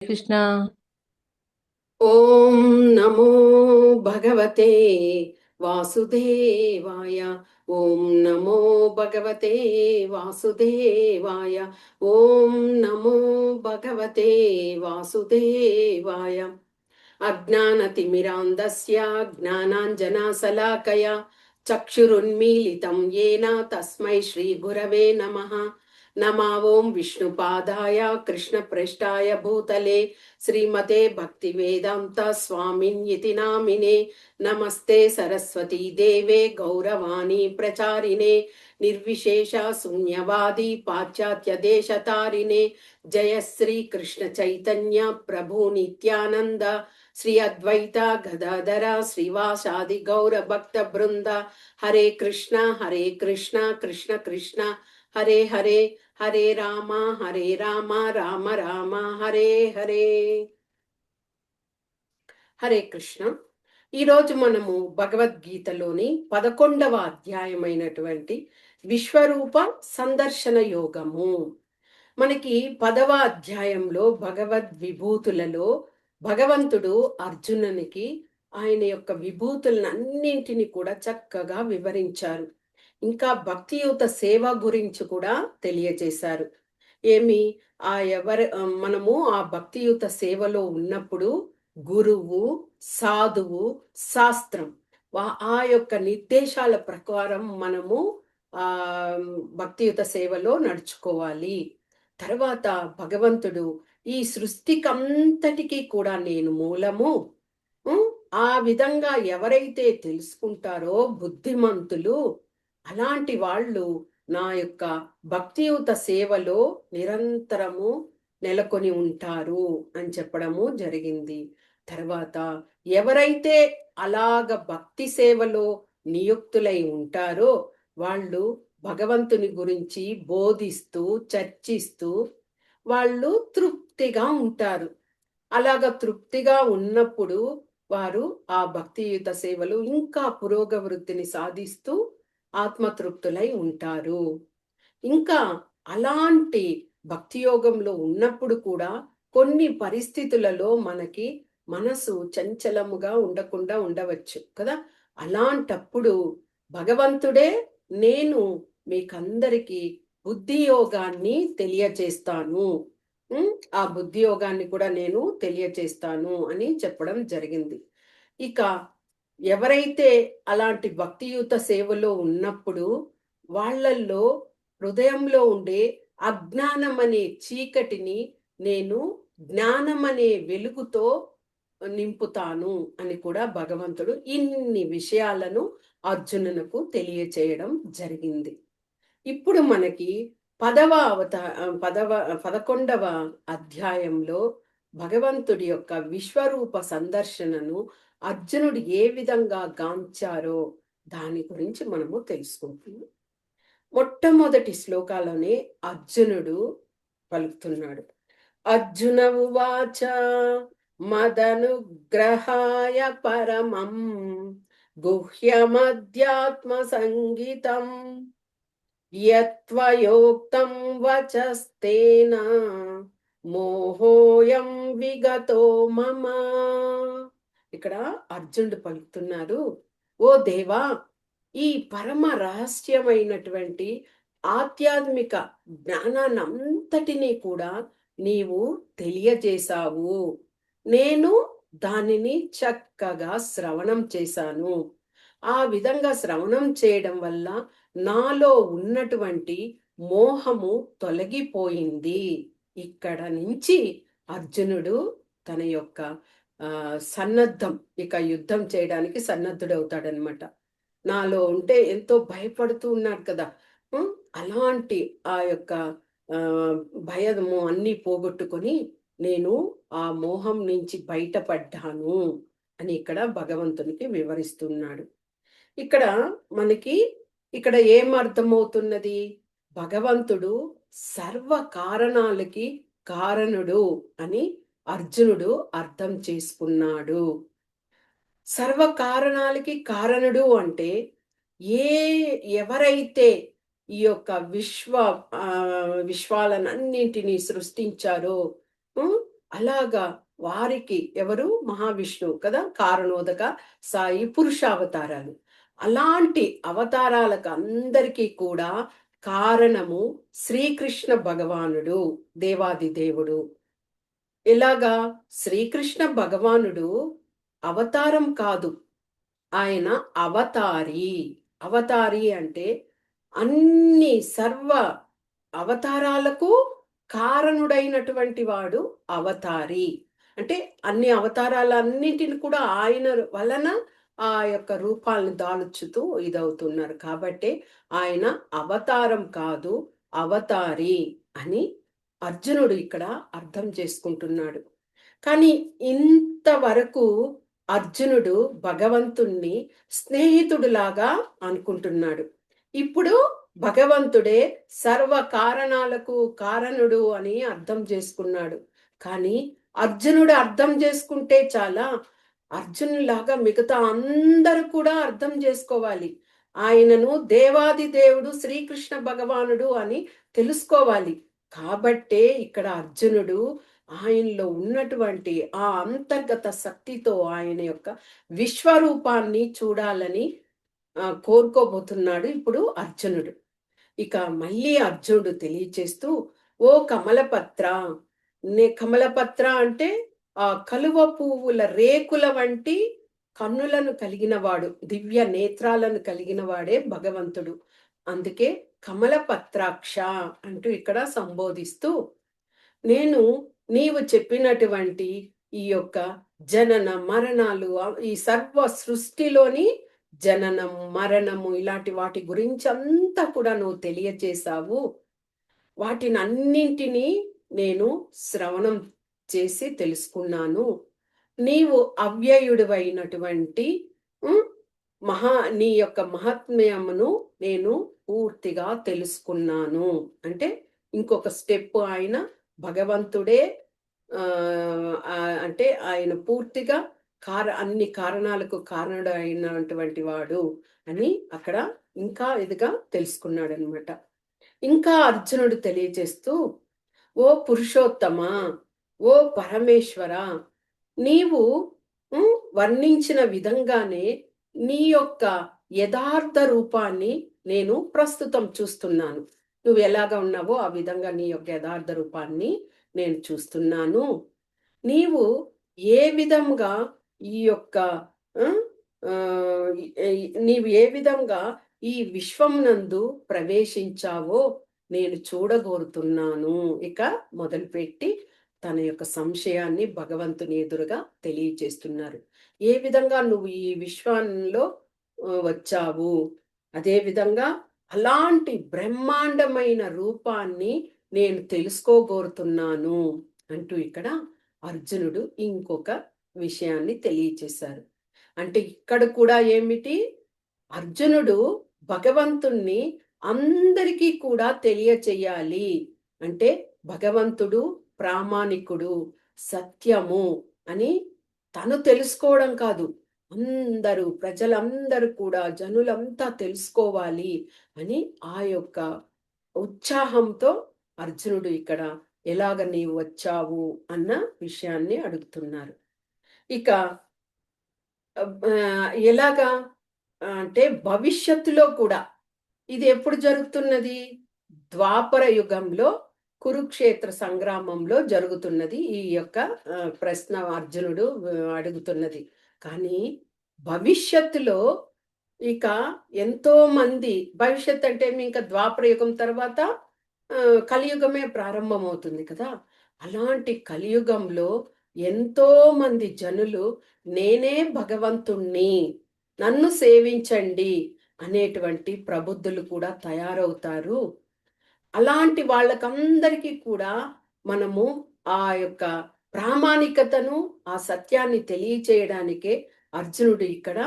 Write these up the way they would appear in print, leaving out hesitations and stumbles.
కృష్ణ. ఓం నమో భగవతే వాసుదేవాయ. ఓం నమో భగవతే వాసుదేవాయ. ఓం నమో భగవతే వాసుదేవాయ. అజ్ఞానతిమిరాంధస్య జ్ఞానాంజనాశలాకయ చక్షురున్మీలితం येन తస్మై శ్రీ గురవే నమః. नमा ओं विष्णुपादाय कृष्णप्रेष्ठाय भूतले श्रीमते भक्तिवेदान्त स्वामिन्यति नामिने. नमस्ते सरस्वती देवे गौरवाणी प्रचारिणे निर्विशेष शून्यवादी पाश्चात्य देशतारिणे. जय श्री कृष्ण चैतन्य प्रभु नित्यानंद श्री अद्वैता गदाधर श्रीवासादि गौर भक्त वृंद. हरे कृष्ण कृष्ण कृष्ण हरे हरे హరే రామ రామ రామ హరే హరే. హరే కృష్ణ. ఈరోజు మనము భగవద్గీతలోని 11వ అధ్యాయమైనటువంటి విశ్వరూప సందర్శన యోగము. మనకి 10వ అధ్యాయంలో భగవద్ విభూతులలో భగవంతుడు అర్జునునికి ఆయన యొక్క విభూతులన్నింటినీ కూడా చక్కగా వివరించారు. ఇంకా భక్తియుత సేవ గురించి కూడా తెలియజేశారు. ఏమి మనము ఆ భక్తియుత సేవలో ఉన్నప్పుడు గురువు, సాధువు, శాస్త్రం ఆ యొక్క నిర్దేశాల ప్రకారం మనము ఆ భక్తియుత సేవలో నడుచుకోవాలి. తర్వాత భగవంతుడు ఈ సృష్టికంతటికీ కూడా నేను మూలము, ఆ విధంగా ఎవరైతే తెలుసుకుంటారో బుద్ధిమంతులు, అలాంటి వాళ్ళు నా యొక్క భక్తియుత సేవలో నిరంతరము నెలకొని ఉంటారు అని చెప్పడము జరిగింది. తర్వాత ఎవరైతే అలాగ భక్తి సేవలో నియుక్తులై ఉంటారో వాళ్ళు భగవంతుని గురించి బోధిస్తూ చర్చిస్తూ వాళ్ళు తృప్తిగా ఉంటారు. అలాగ తృప్తిగా ఉన్నప్పుడు వారు ఆ భక్తియుత సేవలు ఇంకా పురోగవృద్ధిని సాధిస్తూ ఆత్మతృప్తులై ఉంటారు. ఇంకా అలాంటి భక్తి యోగంలో ఉన్నప్పుడు కూడా కొన్ని పరిస్థితులలో మనకి మనసు చంచలముగా ఉండకుండా ఉండవచ్చు కదా. అలాంటప్పుడు భగవంతుడే నేను మీకందరికీ బుద్ధి యోగాన్ని తెలియచేస్తాను, ఆ బుద్ధి యోగాన్ని కూడా నేను తెలియచేస్తాను అని చెప్పడం జరిగింది. ఇక ఎవరైతే అలాంటి భక్తియుత సేవలో ఉన్నప్పుడు వాళ్ళల్లో హృదయంలో ఉండే అజ్ఞానం అనే చీకటిని నేను జ్ఞానం అనే వెలుగుతో నింపుతాను అని కూడా భగవంతుడు ఇన్ని విషయాలను అర్జునునకు తెలియచేయడం జరిగింది. ఇప్పుడు మనకి 11వ అధ్యాయంలో భగవంతుడి యొక్క విశ్వరూప సందర్శనను అర్జునుడు ఏ విధంగా గాంచారో దాని గురించి మనము తెలుసుకుంటున్నాం. మొట్టమొదటి శ్లోకాలోనే అర్జునుడు పలుకుతున్నాడు. అర్జున ఉవాచ మదనుగ్రహాయ పరమం గుహ్యమధ్యాత్మ సంగీతం యత్వయోక్తం వచస్తేన మోహోయం విగతో మమ. ఇక్కడ అర్జునుడు పలుకుతున్నారు, ఓ దేవా, ఈ పరమ రహస్యమైనటువంటి ఆధ్యాత్మిక జ్ఞానాన్నంతటినీ కూడా నీవు తెలియజేశావు. నేను దానిని చక్కగా శ్రవణం చేశాను. ఆ విధంగా శ్రవణం చేయడం వల్ల నాలో ఉన్నటువంటి మోహము తొలగిపోయింది. ఇక్కడ నుంచి అర్జునుడు తన యొక్క సన్నద్ధం, ఇక యుద్ధం చేయడానికి సన్నద్ధుడవుతాడనమాట. నాలో ఉంటే ఎంతో భయపడుతూ ఉన్నాడు కదా, అలాంటి ఆ యొక్క భయము అన్ని పోగొట్టుకొని నేను ఆ మోహం నుంచి బయటపడ్డాను అని ఇక్కడ భగవంతునికి వివరిస్తున్నాడు. ఇక్కడ మనకి ఇక్కడ ఏం అర్థమవుతున్నది? భగవంతుడు సర్వ కారణాలకి కారణుడు అని అర్జునుడు అర్థం చేసుకున్నాడు. సర్వ కారణాలకి కారణుడు అంటే ఎవరైతే ఈ యొక్క విశ్వాలన్నింటినీ సృష్టించారో అలాగా వారికి ఎవరు మహావిష్ణువు కదా, కారణోదక, సాయి పురుషావతారాలు. అలాంటి అవతారాలకు అందరికీ కూడా కారణము శ్రీకృష్ణ భగవానుడు, దేవాది దేవుడు. ఇలాగా శ్రీకృష్ణ భగవానుడు అవతారం కాదు, ఆయన అవతారి. అవతారి అంటే అన్ని సర్వ అవతారాలకు కారణుడైనటువంటి వాడు అవతారి. అంటే అన్ని అవతారాలన్నింటిని కూడా ఆయన వలన ఆ యొక్క రూపాలను దాలుచుతూ ఇదవుతున్నారు. కాబట్టే ఆయన అవతారం కాదు, అవతారి అని అర్జునుడు ఇక్కడ అర్థం చేసుకుంటున్నాడు. కానీ ఇంతవరకు అర్జునుడు భగవంతుణ్ణి స్నేహితుడిలాగా అనుకుంటున్నాడు. ఇప్పుడు భగవంతుడే సర్వ కారణాలకు కారణుడు అని అర్థం చేసుకున్నాడు. కానీ అర్జునుడు అర్థం చేసుకుంటే చాలా, అర్జునులాగా మిగతా అందరూ కూడా అర్థం చేసుకోవాలి. ఆయనను దేవాది దేవుడు శ్రీకృష్ణ భగవానుడు అని తెలుసుకోవాలి. కాబట్టే ఇక్కడ అర్జునుడు ఆయనలో ఉన్నటువంటి ఆ అంతర్గత శక్తితో ఆయన యొక్క విశ్వరూపాన్ని చూడాలని కోరుకోబోతున్నాడు ఇప్పుడు అర్జునుడు. ఇక మళ్ళీ అర్జునుడు తెలియచేస్తూ, ఓ కమలపత్ర, కమలపత్ర అంటే ఆ కలువ పువ్వుల రేకుల వంటి కన్నులను కలిగిన వాడు, దివ్య నేత్రాలను కలిగిన వాడే భగవంతుడు. అందుకే కమలపత్రాక్ష అంటూ ఇక్కడ సంబోధిస్తూ, నేను నీవు చెప్పినటువంటి ఈ యొక్క జనన మరణాలు, ఈ సర్వ సృష్టిలోని జననం మరణము ఇలాంటి వాటి గురించి అంతా కూడా నువ్వు తెలియచేశావు. వాటిని అన్నింటినీ నేను శ్రవణం చేసి తెలుసుకున్నాను. నీవు అవ్యయుడివైనటువంటి నీ యొక్క మహాత్మ్యమును నేను పూర్తిగా తెలుసుకున్నాను. అంటే ఇంకొక స్టెప్ ఆయన భగవంతుడే, అంటే ఆయన పూర్తిగా అన్ని కారణాలకు కారణుడు అయినటువంటి వాడు అని అక్కడ ఇంకా ఇదిగా తెలుసుకున్నాడు అనమాట. ఇంకా అర్జునుడు తెలియజేస్తూ, ఓ పురుషోత్తమ, ఓ పరమేశ్వర, నీవు వర్ణించిన విధంగానే నీ యొక్క యథార్థ రూపాన్ని నేను ప్రస్తుతం చూస్తున్నాను. నువ్వు ఎలాగా ఉన్నావో ఆ విధంగా నీ యొక్క యథార్థ రూపాన్ని నేను చూస్తున్నాను. నీవు ఏ విధంగా ఈ యొక్క నీవు ఏ విధంగా ఈ విశ్వం నందు ప్రవేశించావో నేను చూడగోరుతున్నాను. ఇక మొదలుపెట్టి తన యొక్క సంశయాన్ని భగవంతుని ఎదురుగా తెలియచేస్తున్నారు. ఏ విధంగా నువ్వు ఈ విశ్వంలో వచ్చావు, అదే విధంగా అలాంటి బ్రహ్మాండమైన రూపాన్ని నేను తెలుసుకోగోరుతున్నాను అంటూ ఇక్కడ అర్జునుడు ఇంకొక విషయాన్ని తెలియచేశారు. అంటే ఇక్కడ కూడా ఏమిటి, అర్జునుడు భగవంతుణ్ణి అందరికీ కూడా తెలియచేయాలి. అంటే భగవంతుడు ప్రామాణికుడు, సత్యము అని తను తెలుసుకోవడం కాదు, అందరూ ప్రజలందరూ కూడా జనులంతా తెలుసుకోవాలి అని ఆ యొక్క ఉత్సాహంతో అర్జునుడు ఇక్కడ ఎలాగ నీవు వచ్చావు అన్న విషయాన్ని అడుగుతున్నారు. ఇక ఎలాగా అంటే భవిష్యత్తులో కూడా ఇది ఎప్పుడు జరుగుతున్నది, ద్వాపర యుగంలో కురుక్షేత్ర సంగ్రామంలో జరుగుతున్నది ఈ యొక్క ప్రశ్న అర్జునుడు అడుగుతున్నది. కానీ భవిష్యత్తులో ఇక ఎంతో మంది, భవిష్యత్ అంటే ఇంకా ద్వాపర యుగం తర్వాత కలియుగమే ప్రారంభమవుతుంది కదా, అలాంటి కలియుగంలో ఎంతో మంది జనులు నేనే భగవంతుణ్ణి, నన్ను సేవించండి అనేటువంటి ప్రబుద్ధులు కూడా తయారవుతారు. అలాంటి వాళ్ళకందరికీ కూడా మనము ఆ యొక్క ప్రామాణికతను, ఆ సత్యాన్ని తెలియచేయడానికే అర్జునుడు ఇక్కడ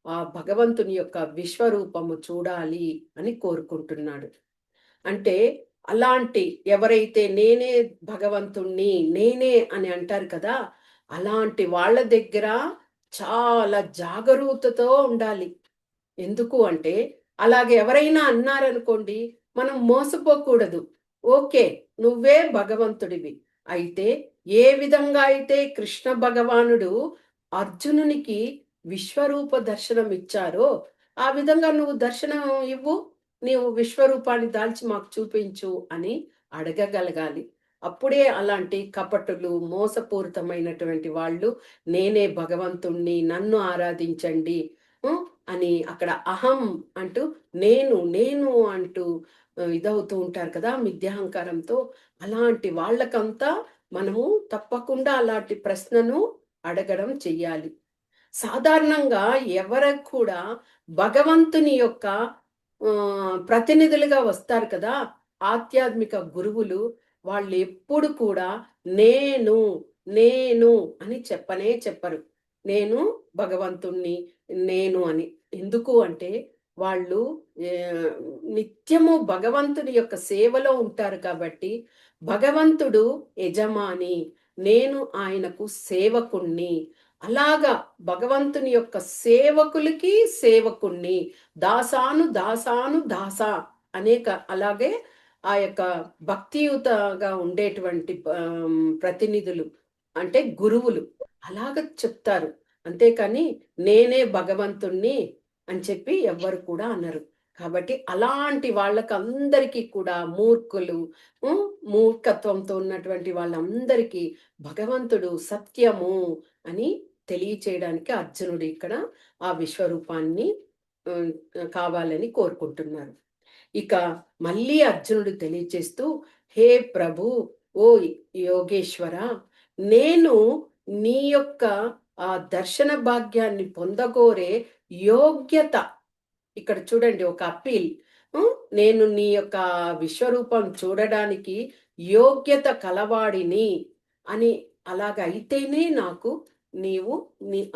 ఆ భగవంతుని యొక్క విశ్వరూపము చూడాలి అని కోరుకుంటున్నాడు. అంటే అలాంటి ఎవరైతే నేనే భగవంతుణ్ణి, నేనే అని అంటారు కదా, అలాంటి వాళ్ళ దగ్గర చాలా జాగరూకతతో ఉండాలి. ఎందుకు అంటే అలాగే ఎవరైనా అన్నారనుకోండి, మనం మోసపోకూడదు. ఓకే, నువ్వే భగవంతుడివి, అయితే ఏ విధంగా అయితే కృష్ణ భగవానుడు అర్జునునికి విశ్వరూప దర్శనం ఇచ్చారో ఆ విధంగా నువ్వు దర్శనం ఇవ్వు, నీవు విశ్వరూపాన్ని దాల్చి మాకు చూపించు అని అడగగలగాలి. అప్పుడే అలాంటి కపటులు, మోసపూరితమైనటువంటి వాళ్ళు నేనే భగవంతుణ్ణి, నన్ను ఆరాధించండి అని అక్కడ అహం అంటూ నేను నేను అంటూ ఇదవుతూ ఉంటారు కదా మిథ్యాహంకారంతో. అలాంటి వాళ్ళకంతా మనము తప్పకుండా అలాంటి ప్రశ్నను అడగడం చెయ్యాలి. సాధారణంగా ఎవరికి కూడా భగవంతుని యొక్క ప్రతినిధులుగా వస్తారు కదా ఆధ్యాత్మిక గురువులు, వాళ్ళు ఎప్పుడు కూడా నేను నేను అని చెప్పరు. నేను భగవంతుణ్ణి, నేను అని. ఎందుకు అంటే వాళ్ళు నిత్యము భగవంతుని యొక్క సేవలో ఉంటారు కాబట్టి, భగవంతుడు యజమాని, నేను ఆయనకు సేవకుణ్ణి. అలాగా భగవంతుని యొక్క సేవకులకి సేవకుణ్ణి, దాసాను దాసాను దాసా అనేక అలాగే ఆ యొక్క భక్తియుతగా ఉండేటువంటి ప్రతినిధులు అంటే గురువులు అలాగ చెప్తారు. అంతేకాని నేనే భగవంతుణ్ణి అని చెప్పి ఎవ్వరు కూడా అనరు. కాబట్టి అలాంటి వాళ్ళకందరికీ కూడా మూర్ఖులు, మూర్ఖత్వంతో ఉన్నటువంటి వాళ్ళందరికీ భగవంతుడు సత్యము అని తెలియచేయడానికి అర్జునుడు ఇక్కడ ఆ విశ్వరూపాన్ని కావాలని కోరుకుంటున్నారు. ఇక మళ్ళీ అర్జునుడు తెలియచేస్తూ, హే ప్రభు, ఓ యోగేశ్వర, నేను నీ యొక్క ఆ దర్శన భాగ్యాన్ని పొందగోరే యోగ్యత, ఇక్కడ చూడండి ఒక అప్పీల్, నేను నీ యొక్క విశ్వరూపం చూడడానికి యోగ్యత కలవాడిని అని, అలాగైతేనే నాకు నీవు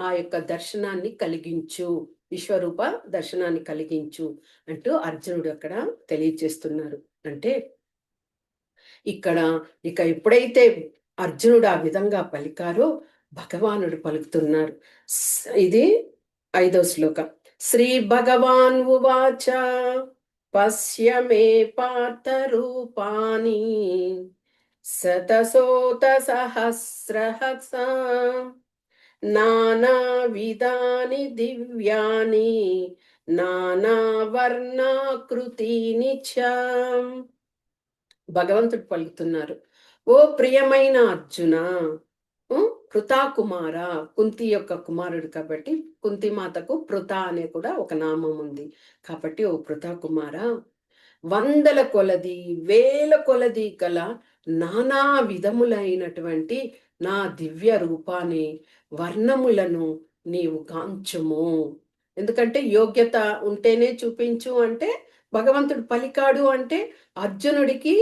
ఆ యొక్క దర్శనాన్ని కలిగించు, విశ్వరూప దర్శనాన్ని కలిగించు అంటూ అర్జునుడు అక్కడ తెలియచేస్తున్నారు. అంటే ఇక్కడ ఇక ఎప్పుడైతే అర్జునుడు ఆ విధంగా పలికారో భగవానుడు పలుకుతున్నారు. ఇది 5వ శ్లోకం. శ్రీ భగవాన్ ఉవాచ పశ్య మే పార్థ రూపాని శతశోత సహస్రహస నానావిధాని దివ్యాని నానావర్ణాకృతిని చ. భగవంతుడు పలుకుతున్నారు, ఓ ప్రియమైన అర్జున, పృథాకుమార, కుంతి యొక్క కుమారుడు కాబట్టి కుంతిమాతకు పృథ అనే కూడా ఒక నామం ఉంది కాబట్టి ఓ పృథాకుమార, వందల కొలది వేల కొలది గల నానా విధములైనటువంటి నా దివ్య రూపాన్ని వర్ణములను నీవు కాంచుము. ఎందుకంటే యోగ్యత ఉంటేనే చూపించు అంటే భగవంతుడు పలికాడు అంటే అర్జునుడికి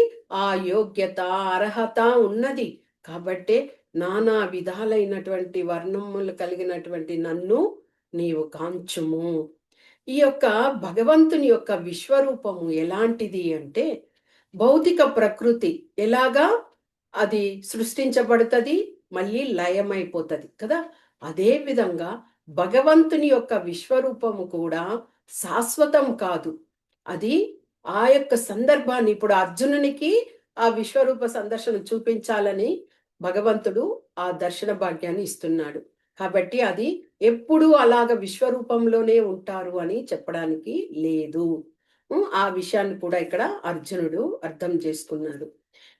ఆ యోగ్యత అర్హత ఉన్నది కాబట్టి నానా విధాలైనటువంటి వర్ణములు కలిగినటువంటి నన్ను నీవు కాంచుము. ఈ యొక్క భగవంతుని యొక్క విశ్వరూపము ఎలాంటిది అంటే భౌతిక ప్రకృతి ఎలాగా అది సృష్టించబడుతుంది మళ్ళీ లయమైపోతుంది కదా, అదే విధంగా భగవంతుని యొక్క విశ్వరూపము కూడా శాశ్వతం కాదు. అది ఆ యొక్క సందర్భాన్ని ఇప్పుడు అర్జునునికి ఆ విశ్వరూప సందర్శన చూపించాలని భగవంతుడు ఆ దర్శన భాగ్యాన్ని ఇస్తున్నాడు కాబట్టి అది ఎప్పుడు అలాగ విశ్వరూపంలోనే ఉంటారు అని చెప్పడానికి లేదు. ఆ విషయాన్ని కూడా ఇక్కడ అర్జునుడు అర్థం చేసుకున్నాడు.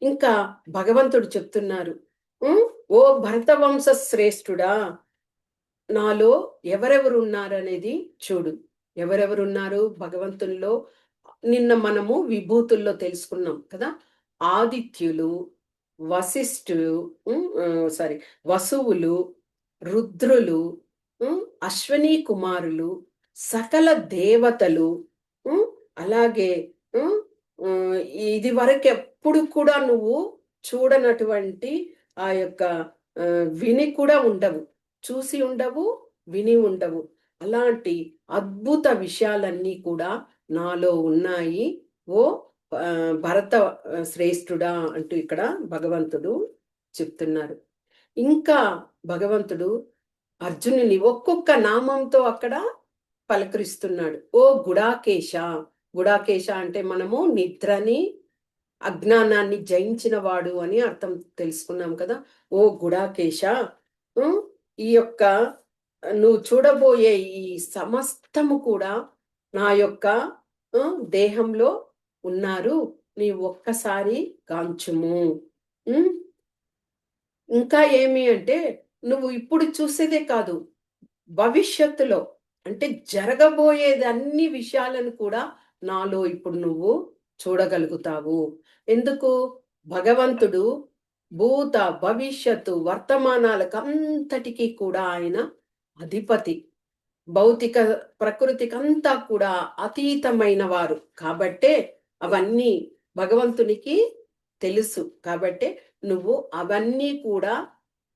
ఇంకా భగవంతుడు చెప్తున్నారు, ఓ భరతవంశ శ్రేష్ఠుడా, నాలో ఎవరెవరు ఉన్నారనేది చూడు. ఎవరెవరున్నారు భగవంతుల్లో? నిన్న మనము విభూతుల్లో తెలుసుకున్నాం కదా, ఆదిత్యులు, వశిష్ఠులు, సారీ వసువులు, రుద్రులు, అశ్వనీ కుమారులు, సకల దేవతలు, అలాగే ఇది వరకు ఎప్పుడు కూడా నువ్వు చూడనటువంటి ఆ యొక్క విని కూడా ఉండవు, చూసి ఉండవు, విని ఉండవు, అలాంటి అద్భుత విషయాలన్నీ కూడా నాలో ఉన్నాయి ఓ భరత శ్రేష్ఠుడా అంటూ ఇక్కడ భగవంతుడు చెప్తున్నారు. ఇంకా భగవంతుడు అర్జునుని ఒక్కొక్క నామంతో అక్కడ పలకరిస్తున్నాడు. ఓ గుడాకేశ. గుడాకేశ అంటే మనము నిద్రని అజ్ఞానాన్ని జయించిన వాడు అని అర్థం తెలుసుకున్నాం కదా. ఓ గుడాకేశ, ఈ యొక్క నువ్వు చూడబోయే ఈ సమస్తము కూడా నా యొక్క దేహంలో ఉన్నారు, నీ ఒక్కసారి గాంచుము. ఇంకా ఏమి అంటే, నువ్వు ఇప్పుడు చూసేదే కాదు, భవిష్యత్తులో అంటే జరగబోయేది అన్ని విషయాలను కూడా నాలో ఇప్పుడు నువ్వు చూడగలుగుతావు. ఎందుకు? భగవంతుడు భూత భవిష్యత్తు వర్తమానాలకు అంతటికీ కూడా ఆయన అధిపతి. భౌతిక ప్రకృతికంతా కూడా అతీతమైన వారు కాబట్టే అవన్నీ భగవంతునికి తెలుసు. కాబట్టే నువ్వు అవన్నీ కూడా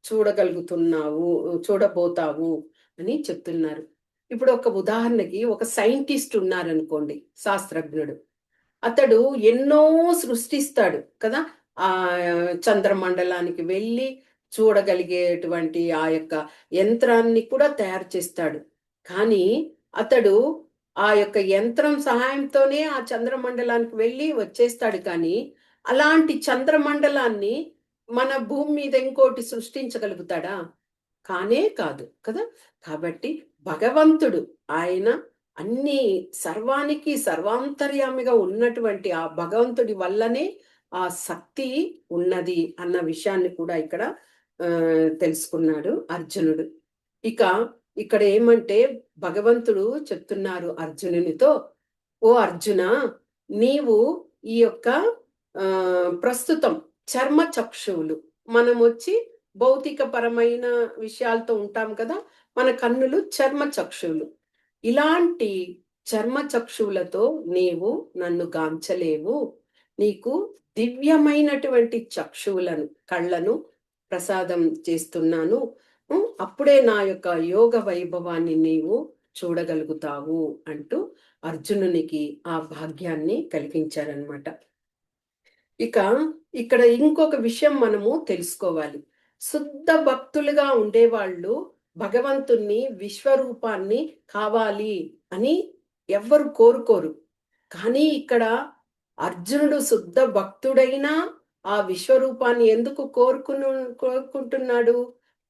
చూడగలుగుతున్నావు, చూడబోతావు అని చెప్తున్నారు. ఇప్పుడు ఒక ఉదాహరణకి ఒక సైంటిస్ట్ ఉన్నారనుకోండి, శాస్త్రజ్ఞుడు. అతడు ఎన్నో సృష్టిస్తాడు కదా. ఆ చంద్రమండలానికి వెళ్ళి చూడగలిగేటువంటి ఆ యొక్క యంత్రాన్ని కూడా తయారు చేస్తాడు. కానీ అతడు ఆ యొక్క యంత్రం సహాయంతోనే ఆ చంద్రమండలానికి వెళ్ళి వచ్చేస్తాడు. కానీ అలాంటి చంద్రమండలాన్ని మన భూమి మీద ఇంకోటి సృష్టించగలుగుతాడా? కానే కాదు కదా. కాబట్టి భగవంతుడు ఆయన అన్ని సర్వానికి సర్వాంతర్యామిగా ఉన్నటువంటి ఆ భగవంతుడి వల్లనే ఆ శక్తి ఉన్నది అన్న విషయాన్ని కూడా ఇక్కడ తెలుసుకున్నాడు అర్జునుడు. ఇక ఇక్కడ ఏమంటే భగవంతుడు చెప్తున్నారు అర్జునునితో, ఓ అర్జున, నీవు ఈ యొక్క ప్రస్తుతం చర్మ చక్షువులు, మనం వచ్చి భౌతిక పరమైన విషయాలతో ఉంటాం కదా, మన కన్నులు చర్మ చక్షువులు. ఇలాంటి చర్మ చక్షువులతో నీవు నన్ను గాంచలేవు. నీకు దివ్యమైనటువంటి చక్షువులను, కళ్ళను ప్రసాదం చేస్తున్నాను. అప్పుడే నా యొక్క యోగ వైభవాన్ని నీవు చూడగలుగుతావు అంటూ అర్జునునికి ఆ భాగ్యాన్ని కలిగించారనమాట. ఇక ఇక్కడ ఇంకొక విషయం మనము తెలుసుకోవాలి. శుద్ధ భక్తులుగా ఉండేవాళ్ళు భగవంతుణ్ణి విశ్వరూపాన్ని కావాలి అని ఎవ్వరు కోరుకోరు. కానీ ఇక్కడ అర్జునుడు శుద్ధ భక్తుడైనా ఆ విశ్వరూపాన్ని ఎందుకు కోరుకుంటున్నాడు?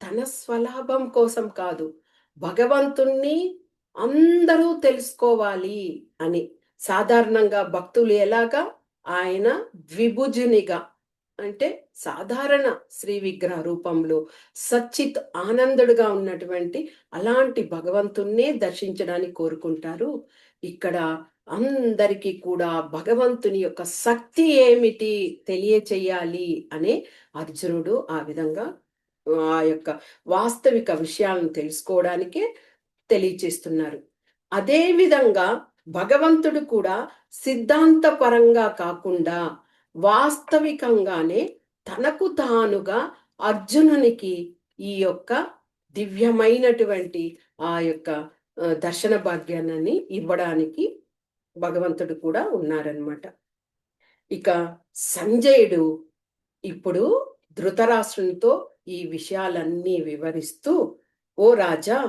తన స్వలాభం కోసం కాదు, భగవంతుణ్ణి అందరూ తెలుసుకోవాలి అని. సాధారణంగా భక్తులు ఎలాగా? ఆయన ద్విభుజునిగా అంటే సాధారణ శ్రీ విగ్రహ రూపంలో సచ్చిత్ ఆనందుడుగా ఉన్నటువంటి అలాంటి భగవంతుణ్ణే దర్శించడానికి కోరుకుంటారు. ఇక్కడ అందరికీ కూడా భగవంతుని యొక్క శక్తి ఏమిటి తెలియచేయాలి అనే అర్జునుడు ఆ విధంగా ఆ యొక్క వాస్తవిక విషయాలను తెలుసుకోవడానికే తెలియచేస్తున్నారు. అదే విధంగా భగవంతుడు కూడా సిద్ధాంతపరంగా కాకుండా వాస్తవికంగానే తనకు తానుగా అర్జునునికి ఈ యొక్క దివ్యమైనటువంటి ఆ యొక్క దర్శన భాగ్యాన్ని ఇవ్వడానికి భగవంతుడు కూడా ఉన్నారనమాట. ఇక సంజయుడు ఇప్పుడు ధృతరాష్ట్రునితో ఈ విషయాలన్నీ వివరిస్తూ, ఓ రాజా,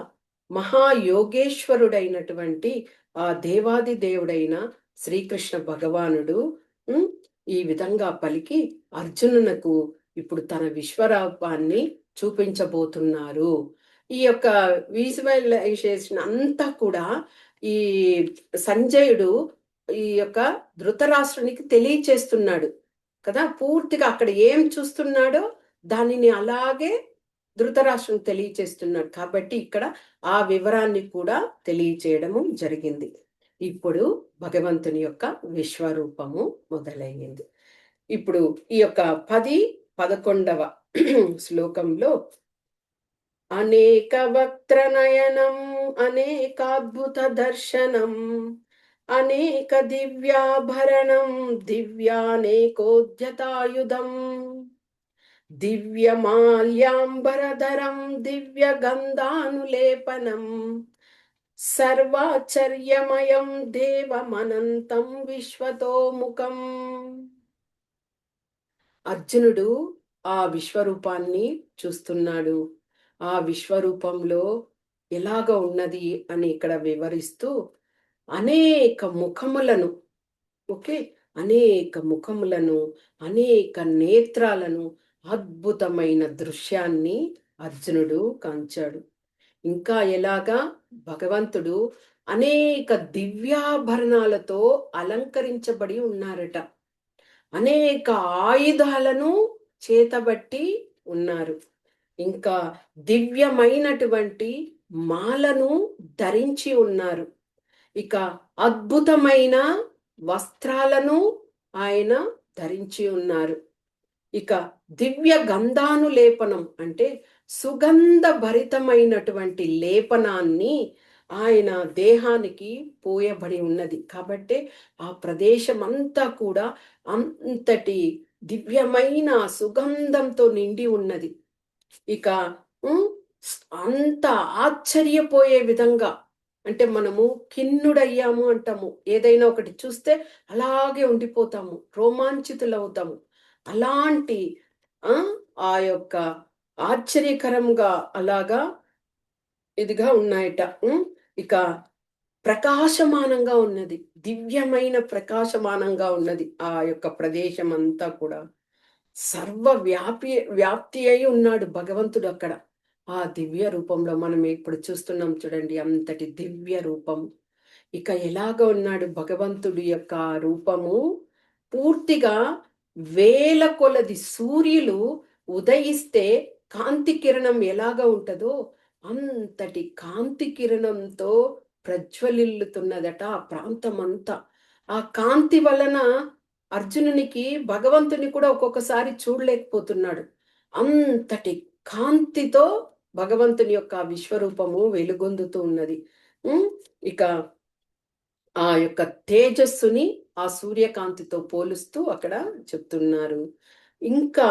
మహాయోగేశ్వరుడైనటువంటి ఆ దేవాది దేవుడైన శ్రీకృష్ణ భగవానుడు ఈ విధంగా పలికి అర్జునునకు ఇప్పుడు తన విశ్వరూపాన్ని చూపించబోతున్నారు. ఈ యొక్క విజువలైజేషన్ అంతా కూడా ఈ సంజయుడు ఈ యొక్క ధృతరాష్ట్రునికి తెలియచేస్తున్నాడు కదా. పూర్తిగా అక్కడ ఏం చూస్తున్నాడో దానిని అలాగే ధృతరాష్ట్రుని తెలియచేస్తున్నాడు. కాబట్టి ఇక్కడ ఆ వివరాన్ని కూడా తెలియచేయడము జరిగింది. ఇప్పుడు భగవంతుని యొక్క విశ్వరూపము మొదలయ్యింది. ఇప్పుడు ఈ యొక్క 10-11వ శ్లోకంలో అనేక వక్త్రనయనం అనేకాద్భుత దర్శనం అనేక దివ్యాభరణం దివ్యానేకోద్యతాయుధం దివ్యమాల్యాంబరధరం దివ్యగంధానులేపనం సర్వాచర్యమయం దేవమనంతం విశ్వతోముఖం. అర్జునుడు ఆ విశ్వరూపాన్ని చూస్తున్నాడు. ఆ విశ్వరూపంలో ఎలాగ ఉన్నది అని ఇక్కడ వివరిస్తూ అనేక ముఖములను, ఓకే, అనేక ముఖములను, అనేక నేత్రాలను, అద్భుతమైన దృశ్యాన్ని అర్జునుడు కాంచాడు. ఇంకా ఎలాగా భగవంతుడు అనేక దివ్యాభరణాలతో అలంకరించబడి ఉన్నారట. అనేక ఆయుధాలను చేతబట్టి ఉన్నారు. ఇంకా దివ్యమైనటువంటి మాలను ధరించి ఉన్నారు. ఇక అద్భుతమైన వస్త్రాలను ఆయన ధరించి ఉన్నారు. ఇక దివ్య గంధాను లేపనం అంటే సుగంధ భరితమైనటువంటి లేపనాన్ని ఆయన దేహానికి పోయబడి ఉన్నది. కాబట్టి ఆ ప్రదేశం అంతా కూడా అంతటి దివ్యమైన సుగంధంతో నిండి ఉన్నది. ఇక అంత ఆశ్చర్యపోయే విధంగా అంటే మనము కిన్నుడయ్యాము అంటాము. ఏదైనా ఒకటి చూస్తే అలాగే ఉండిపోతాము, రోమాంచితులవుతాము. అలాంటి ఆ యొక్క ఆశ్చర్యకరంగా అలాగా ఇదిగా ఉన్నాయట. ఇక ప్రకాశమానంగా ఉన్నది, దివ్యమైన ప్రకాశమానంగా ఉన్నది ఆ యొక్క ప్రదేశం అంతా కూడా. వ్యాప్తి అయి ఉన్నాడు భగవంతుడు అక్కడ. ఆ దివ్య రూపంలో మనం ఇప్పుడు చూస్తున్నాం చూడండి, అంతటి దివ్య రూపం. ఇక ఎలాగ ఉన్నాడు భగవంతుడి యొక్క రూపము, పూర్తిగా వేల కొలది సూర్యులు ఉదయిస్తే కాంతి కిరణం ఎలాగ ఉంటుందో అంతటి కాంతి కిరణంతో ప్రజ్వలిల్లుతున్నదట ఆ ప్రాంతం అంతా. ఆ కాంతి వలన అర్జునునికి భగవంతుని కూడా ఒక్కొక్కసారి చూడలేకపోతున్నాడు. అంతటి కాంతితో భగవంతుని యొక్క విశ్వరూపము వెలుగొందుతూ ఉన్నది. ఇక ఆ యొక్క తేజస్సుని ఆ సూర్యకాంతితో పోలుస్తూ అక్కడ చెప్తున్నారు. ఇంకా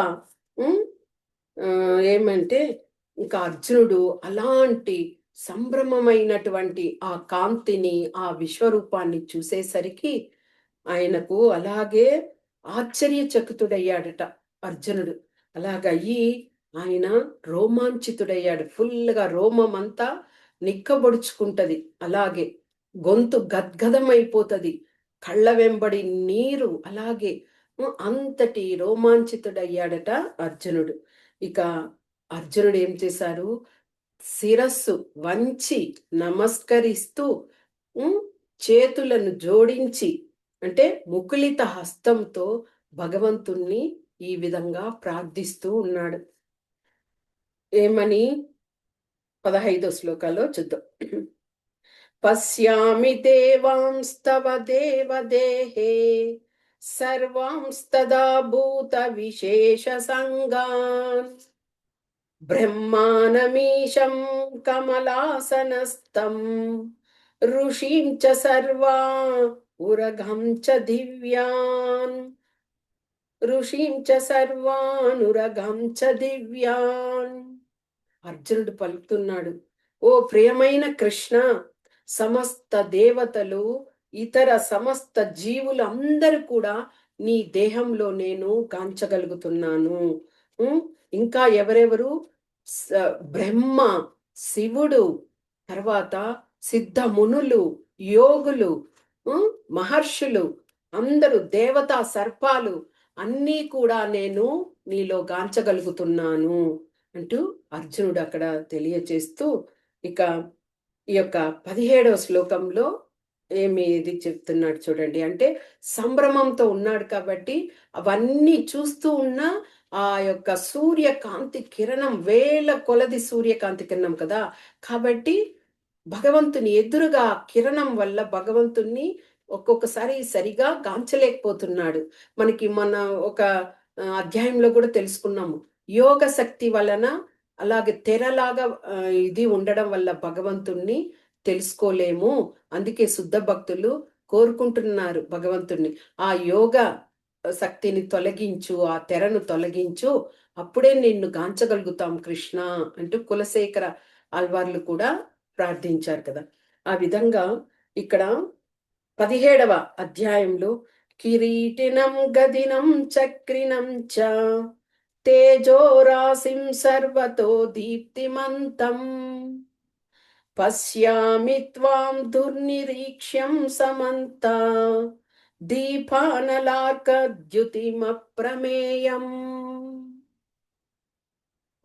ఏమంటే ఇంకా అర్జునుడు అలాంటి సంభ్రమమైనటువంటి ఆ కాంతిని, ఆ విశ్వరూపాన్ని చూసేసరికి ఆయనకు అలాగే ఆశ్చర్యచకితుడయ్యాడట అర్జునుడు. అలాగయ్యి ఆయన రోమాంచితుడయ్యాడు. ఫుల్గా రోమం అంతా నిక్కబొడుచుకుంటది. అలాగే గొంతు గద్గదమైపోతుంది, కళ్ళ వెంబడి నీరు అలాగే అంతటి రోమాంచితుడయ్యాడట అర్జునుడు. ఇక అర్జునుడు ఏం చేశారు, శిరస్సు వంచి నమస్కరిస్తూ చేతులను జోడించి అంటే ముకులిత హస్తంతో భగవంతుణ్ణి ఈ విధంగా ప్రార్థిస్తూ ఉన్నాడు. ఏమని 15వ శ్లోకాల్లో చూద్దాం. పశ్యామి దేవాంస్తవ దేవదేహే సర్వాంస్తదా భూత విశేష సంగాన్ బ్రహ్మానమీశం కమలాసనస్థం ఋషీం చ సర్వా ఉరగం చ దివ్యాన్ ఋషీం చ సర్వానురగం చ దివ్యాన్. అర్జునుడు పలుకుతున్నాడు, ఓ ప్రియమైన కృష్ణ, సమస్త దేవతలు, ఇతర సమస్త జీవులు అందరూ కూడా నీ దేహంలో నేను గాంచగలుగుతున్నాను. ఇంకా ఎవరెవరు, బ్రహ్మ, శివుడు, తర్వాత సిద్ధ మునులు, యోగులు, మహర్షులు, అందరూ దేవతా సర్పాలు అన్నీ కూడా నేను నీలో గాంచగలుగుతున్నాను అంటూ అర్జునుడు అక్కడ తెలియచేస్తూ ఇక ఈ యొక్క 17వ శ్లోకంలో ఇది చెప్తున్నాడు చూడండి. అంటే సంభ్రమంతో ఉన్నాడు కాబట్టి అవన్నీ చూస్తూ ఉన్న ఆ యొక్క సూర్యకాంతి కిరణం, వేల కొలది సూర్యకాంతి కిరణం కదా, కాబట్టి భగవంతుని ఎదురుగా కిరణం వల్ల భగవంతుణ్ణి ఒక్కొక్కసారి సరిగా గాంచలేకపోతున్నాడు. మనకి మన ఒక అధ్యాయంలో కూడా తెలుసుకున్నాము, యోగ శక్తి వలన అలాగే తెరలాగా ఇది ఉండడం వల్ల భగవంతుణ్ణి తెలుసుకోలేము. అందుకే శుద్ధ భక్తులు కోరుకుంటున్నారు భగవంతుణ్ణి, ఆ యోగ శక్తిని తొలగించు, ఆ తెరను తొలగించు, అప్పుడే నిన్ను గాంచగలుగుతాం కృష్ణ అంటూ కులశేఖర ఆల్వార్లు కూడా ప్రార్థించారు కదా. ఆ విధంగా ఇక్కడ 17వ అధ్యాయంలో కిరీటినం గదినం చక్రినం చ తేజోరాశిం సర్వతో దీప్తిమంతం పశ్యామి త్వాం దుర్నిరీక్ష్యం సమంత దీపానలార్కద్యుతిమప్రమేయం.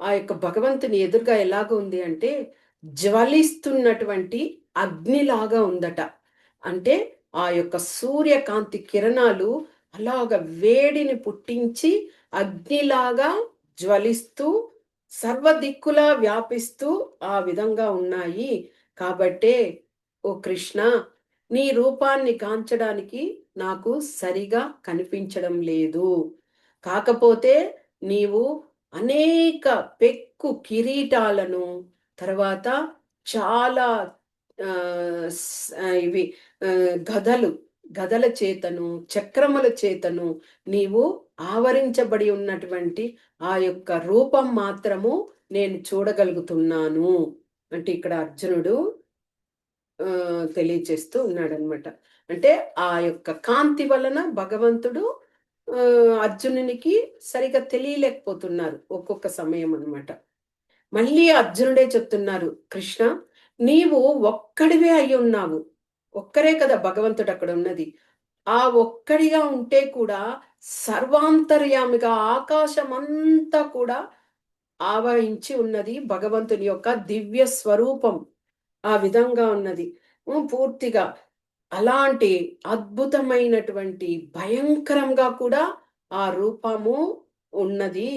ఆ యొక్క భగవంతుని ఎదురుగా ఎలాగ ఉంది అంటే జ్వలిస్తున్నటువంటి అగ్నిలాగా ఉందట. అంటే ఆ యొక్క సూర్యకాంతి కిరణాలు అలాగ వేడిని పుట్టించి అగ్నిలాగా జ్వలిస్తూ సర్వదిక్కులా వ్యాపిస్తూ ఆ విధంగా ఉన్నాయి. కాబట్టే ఓ కృష్ణ, నీ రూపాన్ని కాంచడానికి నాకు సరిగా కనిపించడం లేదు. కాకపోతే నీవు అనేక పెక్కు కిరీటాలను, తర్వాత చాలా ఇవి గదలు, గదల చేతను, చక్రముల చేతను నీవు ఆవరించబడి ఉన్నటువంటి ఆ యొక్క రూపం మాత్రము నేను చూడగలుగుతున్నాను. అంటే ఇక్కడ అర్జునుడు తెలియచేస్తూ ఉన్నాడనమాట. అంటే ఆ యొక్క కాంతి వలన భగవంతుడు అర్జునునికి సరిగ్గా తెలియలేకపోతున్నారు ఒక్కొక్క సమయం అన్నమాట. మళ్ళీ అర్జునుడే చెప్తున్నారు, కృష్ణ నీవు ఒక్కడివే అయ్యున్నావు. ఒక్కరే కదా భగవంతుడు అక్కడ ఉన్నది. ఆ ఒక్కడిగా ఉంటే కూడా సర్వాంతర్యామిగా ఆకాశమంతా కూడా ఆవరించి ఉన్నది భగవంతుని యొక్క దివ్య స్వరూపం. ఆ విధంగా ఉన్నది. పూర్తిగా అలాంటి అద్భుతమైనటువంటి భయంకరంగా కూడా ఆ రూపము ఉన్నది.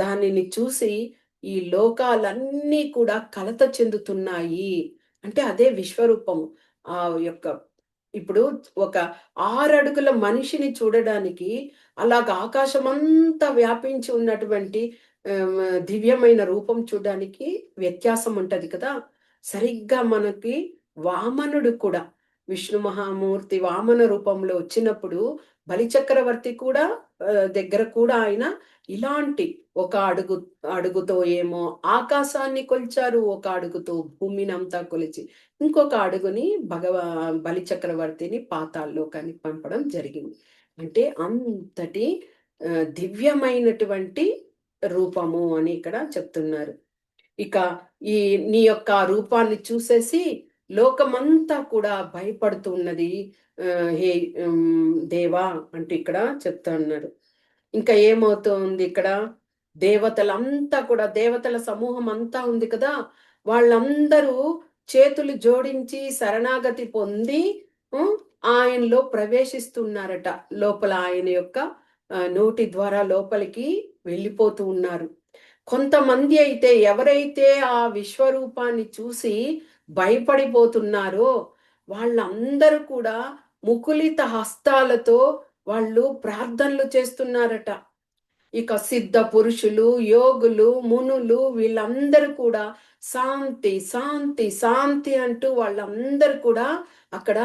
దానిని చూసి ఈ లోకాలన్నీ కూడా కలత చెందుతున్నాయి. అంటే అదే విశ్వరూపము. ఆ యొక్క ఇప్పుడు ఒక 6 అడుగుల మనిషిని చూడడానికి అలాగ ఆకాశమంతా వ్యాపించి ఉన్నటువంటి దివ్యమైన రూపం చూడడానికి వ్యత్యాసం ఉంటది కదా! సరిగ్గా మనకి వామనుడు కూడా విష్ణు మహామూర్తి వామన రూపంలో వచ్చినప్పుడు బలిచక్రవర్తి కూడా దగ్గర కూడా ఆయన ఇలాంటి ఒక అడుగుతో ఏమో ఆకాశాన్ని కొలిచారు, ఒక అడుగుతో భూమినంతా కొలిచి ఇంకొక అడుగుని బలిచక్రవర్తిని పాతాళలోకానికి పంపడం జరిగింది. అంటే అంతటి దివ్యమైనటువంటి రూపము అని ఇక్కడ చెప్తున్నారు. ఇక ఈ నీ యొక్క రూపాన్ని చూసేసి లోకమంతా కూడా భయపడుతూ ఉన్నది. హే దేవా అంటూ ఇక్కడ చెప్తా ఉన్నారు. ఇంకా ఏమవుతుంది ఇక్కడ, దేవతలంతా కూడా దేవతల సమూహం అంతా ఉంది కదా! వాళ్ళందరూ చేతులు జోడించి శరణాగతి పొంది ఆయనలో ప్రవేశిస్తున్నారట. లోపల ఆయన యొక్క నోటి ద్వారా లోపలికి వెళ్ళిపోతూ ఉన్నారు. కొంతమంది అయితే ఎవరైతే ఆ విశ్వరూపాన్ని చూసి భయపడిపోతున్నారో వాళ్ళందరూ కూడా ముకులిత హస్తాలతో వాళ్ళు ప్రార్థనలు చేస్తున్నారట. ఇక సిద్ధ పురుషులు, యోగులు, మునులు వీళ్ళందరూ కూడా శాంతి, శాంతి, శాంతి అంటూ వాళ్ళందరూ కూడా అక్కడ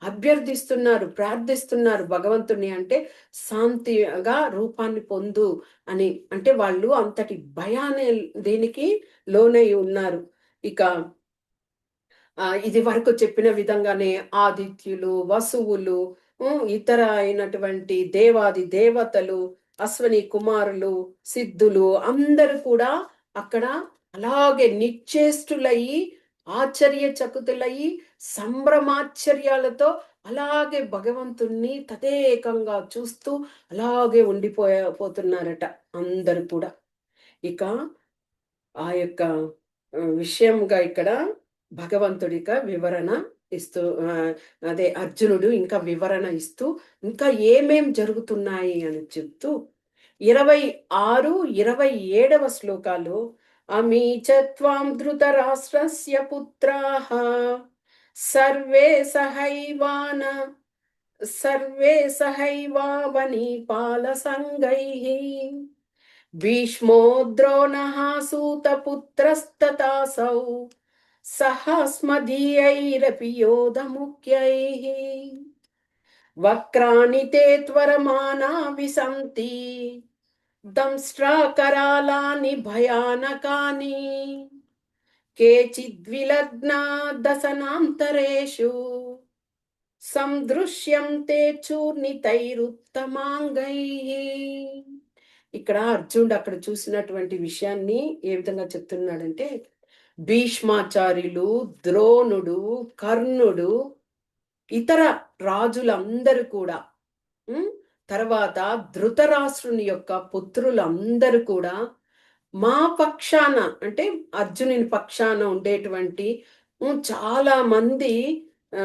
అభ్యర్థిస్తున్నారు, ప్రార్థిస్తున్నారు భగవంతుని. అంటే శాంతిగా రూపాన్ని పొందు అని. అంటే వాళ్ళు అంతటి భయాన్ని దీనికి లోనై ఉన్నారు. ఇక ఇది వరకు చెప్పిన విధంగానే ఆదిత్యులు, వసువులు, ఇతర అయినటువంటి దేవాది దేవతలు, అశ్వని కుమారులు, సిద్ధులు అందరూ కూడా అక్కడ అలాగే నిశ్చేష్టులయ్యి ఆశ్చర్యచకితులయ్యి సంభ్రమాశ్చర్యాలతో అలాగే భగవంతుణ్ణి తదేకంగా చూస్తూ అలాగే పోతున్నారట అందరూ కూడా. ఇక ఆ యొక్క విషయంగా ఇక్కడ భగవంతుడిక వివరణ ఇస్తూ అదే అర్జునుడు ఇంకా వివరణ ఇస్తూ ఇంకా ఏమేం జరుగుతున్నాయి అని చెప్తూ 26, 27వ శ్లోకాలు అమీ చత్వాం ధృతరాష్ట్రస్య పుత్రాః సర్వే సహైవాన సర్వే సహైవావనీపాల సంగైః భీష్మో ద్రోణః సూతపుత్రస్తథాసౌ సహాస్మదీయైరపి యోధముఖ్యైః వక్రాణి తే త్వరమానా విసంతి దంష్ట్రాకరాళాని భయానకాని కేచిద్విలగ్నా దశనాంతరేషు సందృశ్యంతే చూర్ణితైరుత్తమాంగైః. ఇక్కడ అర్జునుడు అక్కడ చూసినటువంటి విషయాన్ని ఏ విధంగా చెప్తున్నాడంటే భీష్మాచార్యులు, ద్రోణుడు, కర్ణుడు ఇతర రాజులందరూ కూడా ఉమ్, తర్వాత ధృతరాష్ట్రుని యొక్క పుత్రులందరూ కూడా మా పక్షాన అంటే అర్జునుని పక్షాన ఉండేటువంటి చాలా మంది ఆ,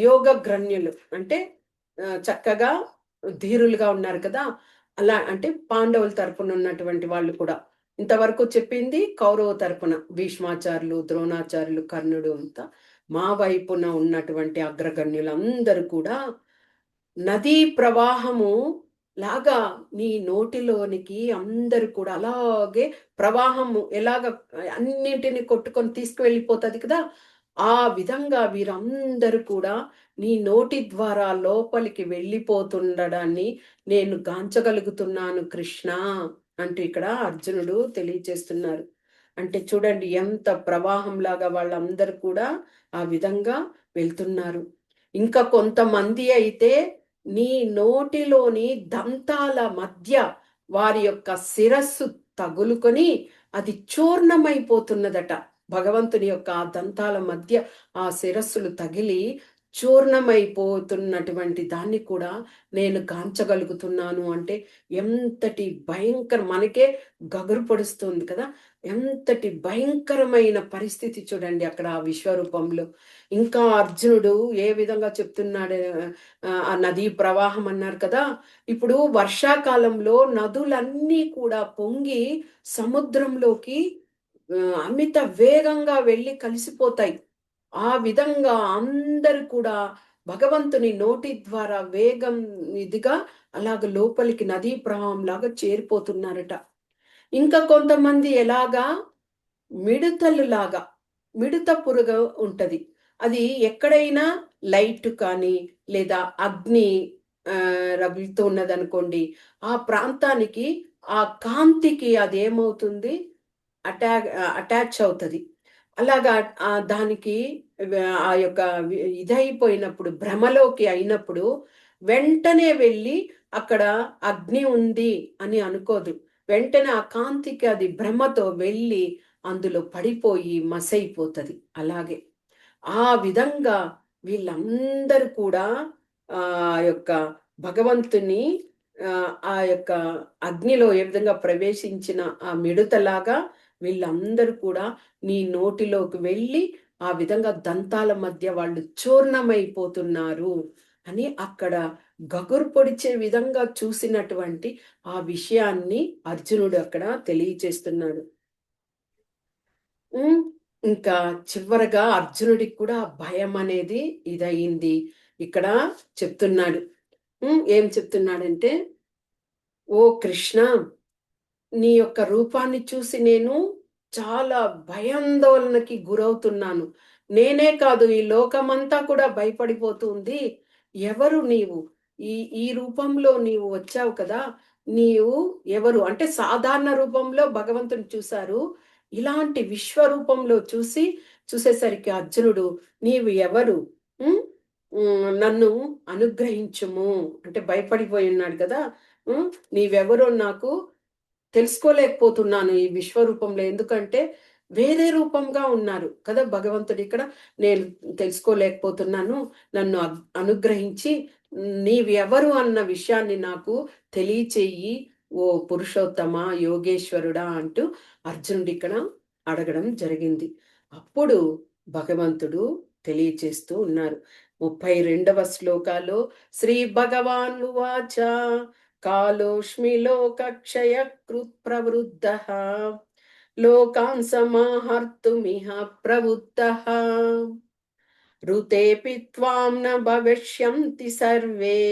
యోగగ్రన్యులు అంటే చక్కగా ధీరులుగా ఉన్నారు కదా. అలా అంటే పాండవుల తరపున ఉన్నటువంటి వాళ్ళు కూడా ఇంతవరకు చెప్పింది కౌరవ తరపున భీష్మాచార్యులు, ద్రోణాచార్యులు, కర్ణుడు అంతా. మా వైపున ఉన్నటువంటి అగ్రగణ్యులందరూ కూడా నదీ ప్రవాహము లాగా నీ నోటిలోనికి అందరు కూడా అలాగే ప్రవాహము ఎలాగ అన్నింటిని కొట్టుకొని తీసుకువెళ్ళిపోతుంది కదా, ఆ విధంగా వీరందరూ కూడా నీ నోటి ద్వారా లోపలికి వెళ్ళిపోతుండడాన్ని నేను గాంచగలుగుతున్నాను కృష్ణ అంటూ ఇక్కడ అర్జునుడు తెలియచేస్తున్నారు. అంటే చూడండి ఎంత ప్రవాహంలాగా వాళ్ళందరూ కూడా ఆ విధంగా వెళ్తున్నారు. ఇంకా కొంతమంది అయితే నీ నోటిలోని దంతాల మధ్య వారి యొక్క శిరస్సు తగులుకొని అది చూర్ణమైపోతున్నదట. భగవంతుని యొక్క ఆ దంతాల మధ్య ఆ శిరస్సులు తగిలి చూర్ణమైపోతున్నటువంటి దాన్ని కూడా నేను కాంచగలుగుతున్నాను అంటే ఎంతటి భయంకర, మనకే గగురు పొడుస్తుంది కదా. ఎంతటి భయంకరమైన పరిస్థితి చూడండి అక్కడ ఆ విశ్వరూపంలో. ఇంకా అర్జునుడు ఏ విధంగా చెప్తున్నాడు, ఆ నదీ ప్రవాహం అన్నారు కదా. ఇప్పుడు వర్షాకాలంలో నదులన్నీ కూడా పొంగి సముద్రంలోకి అమిత వేగంగా వెళ్ళి కలిసిపోతాయి. ఆ విధంగా అందరు కూడా భగవంతుని నోటి ద్వారా వేగం ఇదిగా అలాగ లోపలికి నదీ ప్రవాహం లాగా చేరిపోతున్నారట. ఇంకా కొంతమంది ఎలాగా మిడతలు లాగా, మిడత పురుగ ఉంటది. అది ఎక్కడైనా లైట్ కానీ లేదా అగ్ని రగులుతూ ఉన్నదనుకోండి, ఆ ప్రాంతానికి ఆ కాంతికి అదేమవుతుంది, అటాచ్ అవుతది. అలాగా దానికి ఆ యొక్క ఇదైపోయినప్పుడు, భ్రమలోకి అయినప్పుడు వెంటనే వెళ్ళి అక్కడ అగ్ని ఉంది అని అనుకోదు. వెంటనే ఆ కాంతికి అది భ్రమతో వెళ్ళి అందులో పడిపోయి మసైపోతది. అలాగే ఆ విధంగా వీళ్ళందరూ కూడా యొక్క భగవంతుని ఆ యొక్క అగ్నిలో ఏ విధంగా ప్రవేశించిన ఆ మిడతలాగా వీళ్ళందరూ కూడా నీ నోటిలోకి వెళ్ళి ఆ విధంగా దంతాల మధ్య వాళ్ళు చూర్ణమైపోతున్నారు అని అక్కడ గగురు పొడిచే విధంగా చూసినటువంటి ఆ విషయాన్ని అర్జునుడు అక్కడ తెలియచేస్తున్నాడు. ఇంకా చివరగా అర్జునుడికి కూడా భయం అనేది ఇదయింది. ఇక్కడ చెప్తున్నాడు. ఏం చెప్తున్నాడంటే, ఓ కృష్ణ, నీ యొక్క రూపాన్ని చూసి నేను చాలా భయాందోళనకి గురవుతున్నాను. నేనే కాదు, ఈ లోకమంతా కూడా భయపడిపోతుంది. ఎవరు నీవు? ఈ ఈ రూపంలో నీవు వచ్చావు కదా. నీవు ఎవరు అంటే సాధారణ రూపంలో భగవంతుని చూశారు. ఇలాంటి విశ్వరూపంలో చూసేసరికి అర్జునుడు నీవు ఎవరు? ఉమ్, నన్ను అనుగ్రహించుము అంటే భయపడిపోయి ఉన్నాడు కదా. నీవెవరో నాకు తెలుసుకోలేకపోతున్నాను ఈ విశ్వరూపంలో. ఎందుకంటే వేరే రూపంగా ఉన్నారు కదా భగవంతుడు ఇక్కడ. నేను తెలుసుకోలేకపోతున్నాను. నన్ను అనుగ్రహించి నీవు ఎవరు అన్న విషయాన్ని నాకు తెలియచేయి ఓ పురుషోత్తమ, యోగేశ్వరుడా అంటూ అర్జునుడు ఇక్కడ అడగడం జరిగింది. అప్పుడు భగవంతుడు తెలియచేస్తూ ఉన్నారు. 32వ శ్లోకాలో శ్రీ భగవాన్ వాచ కాలోష్మి లోకక్షయకృత్ ప్రవృద్ధః లోకాన్ సమాహర్తుమిహ ప్రవృద్ధః ఋతేపి త్వాం న భవిష్యంతి సర్వే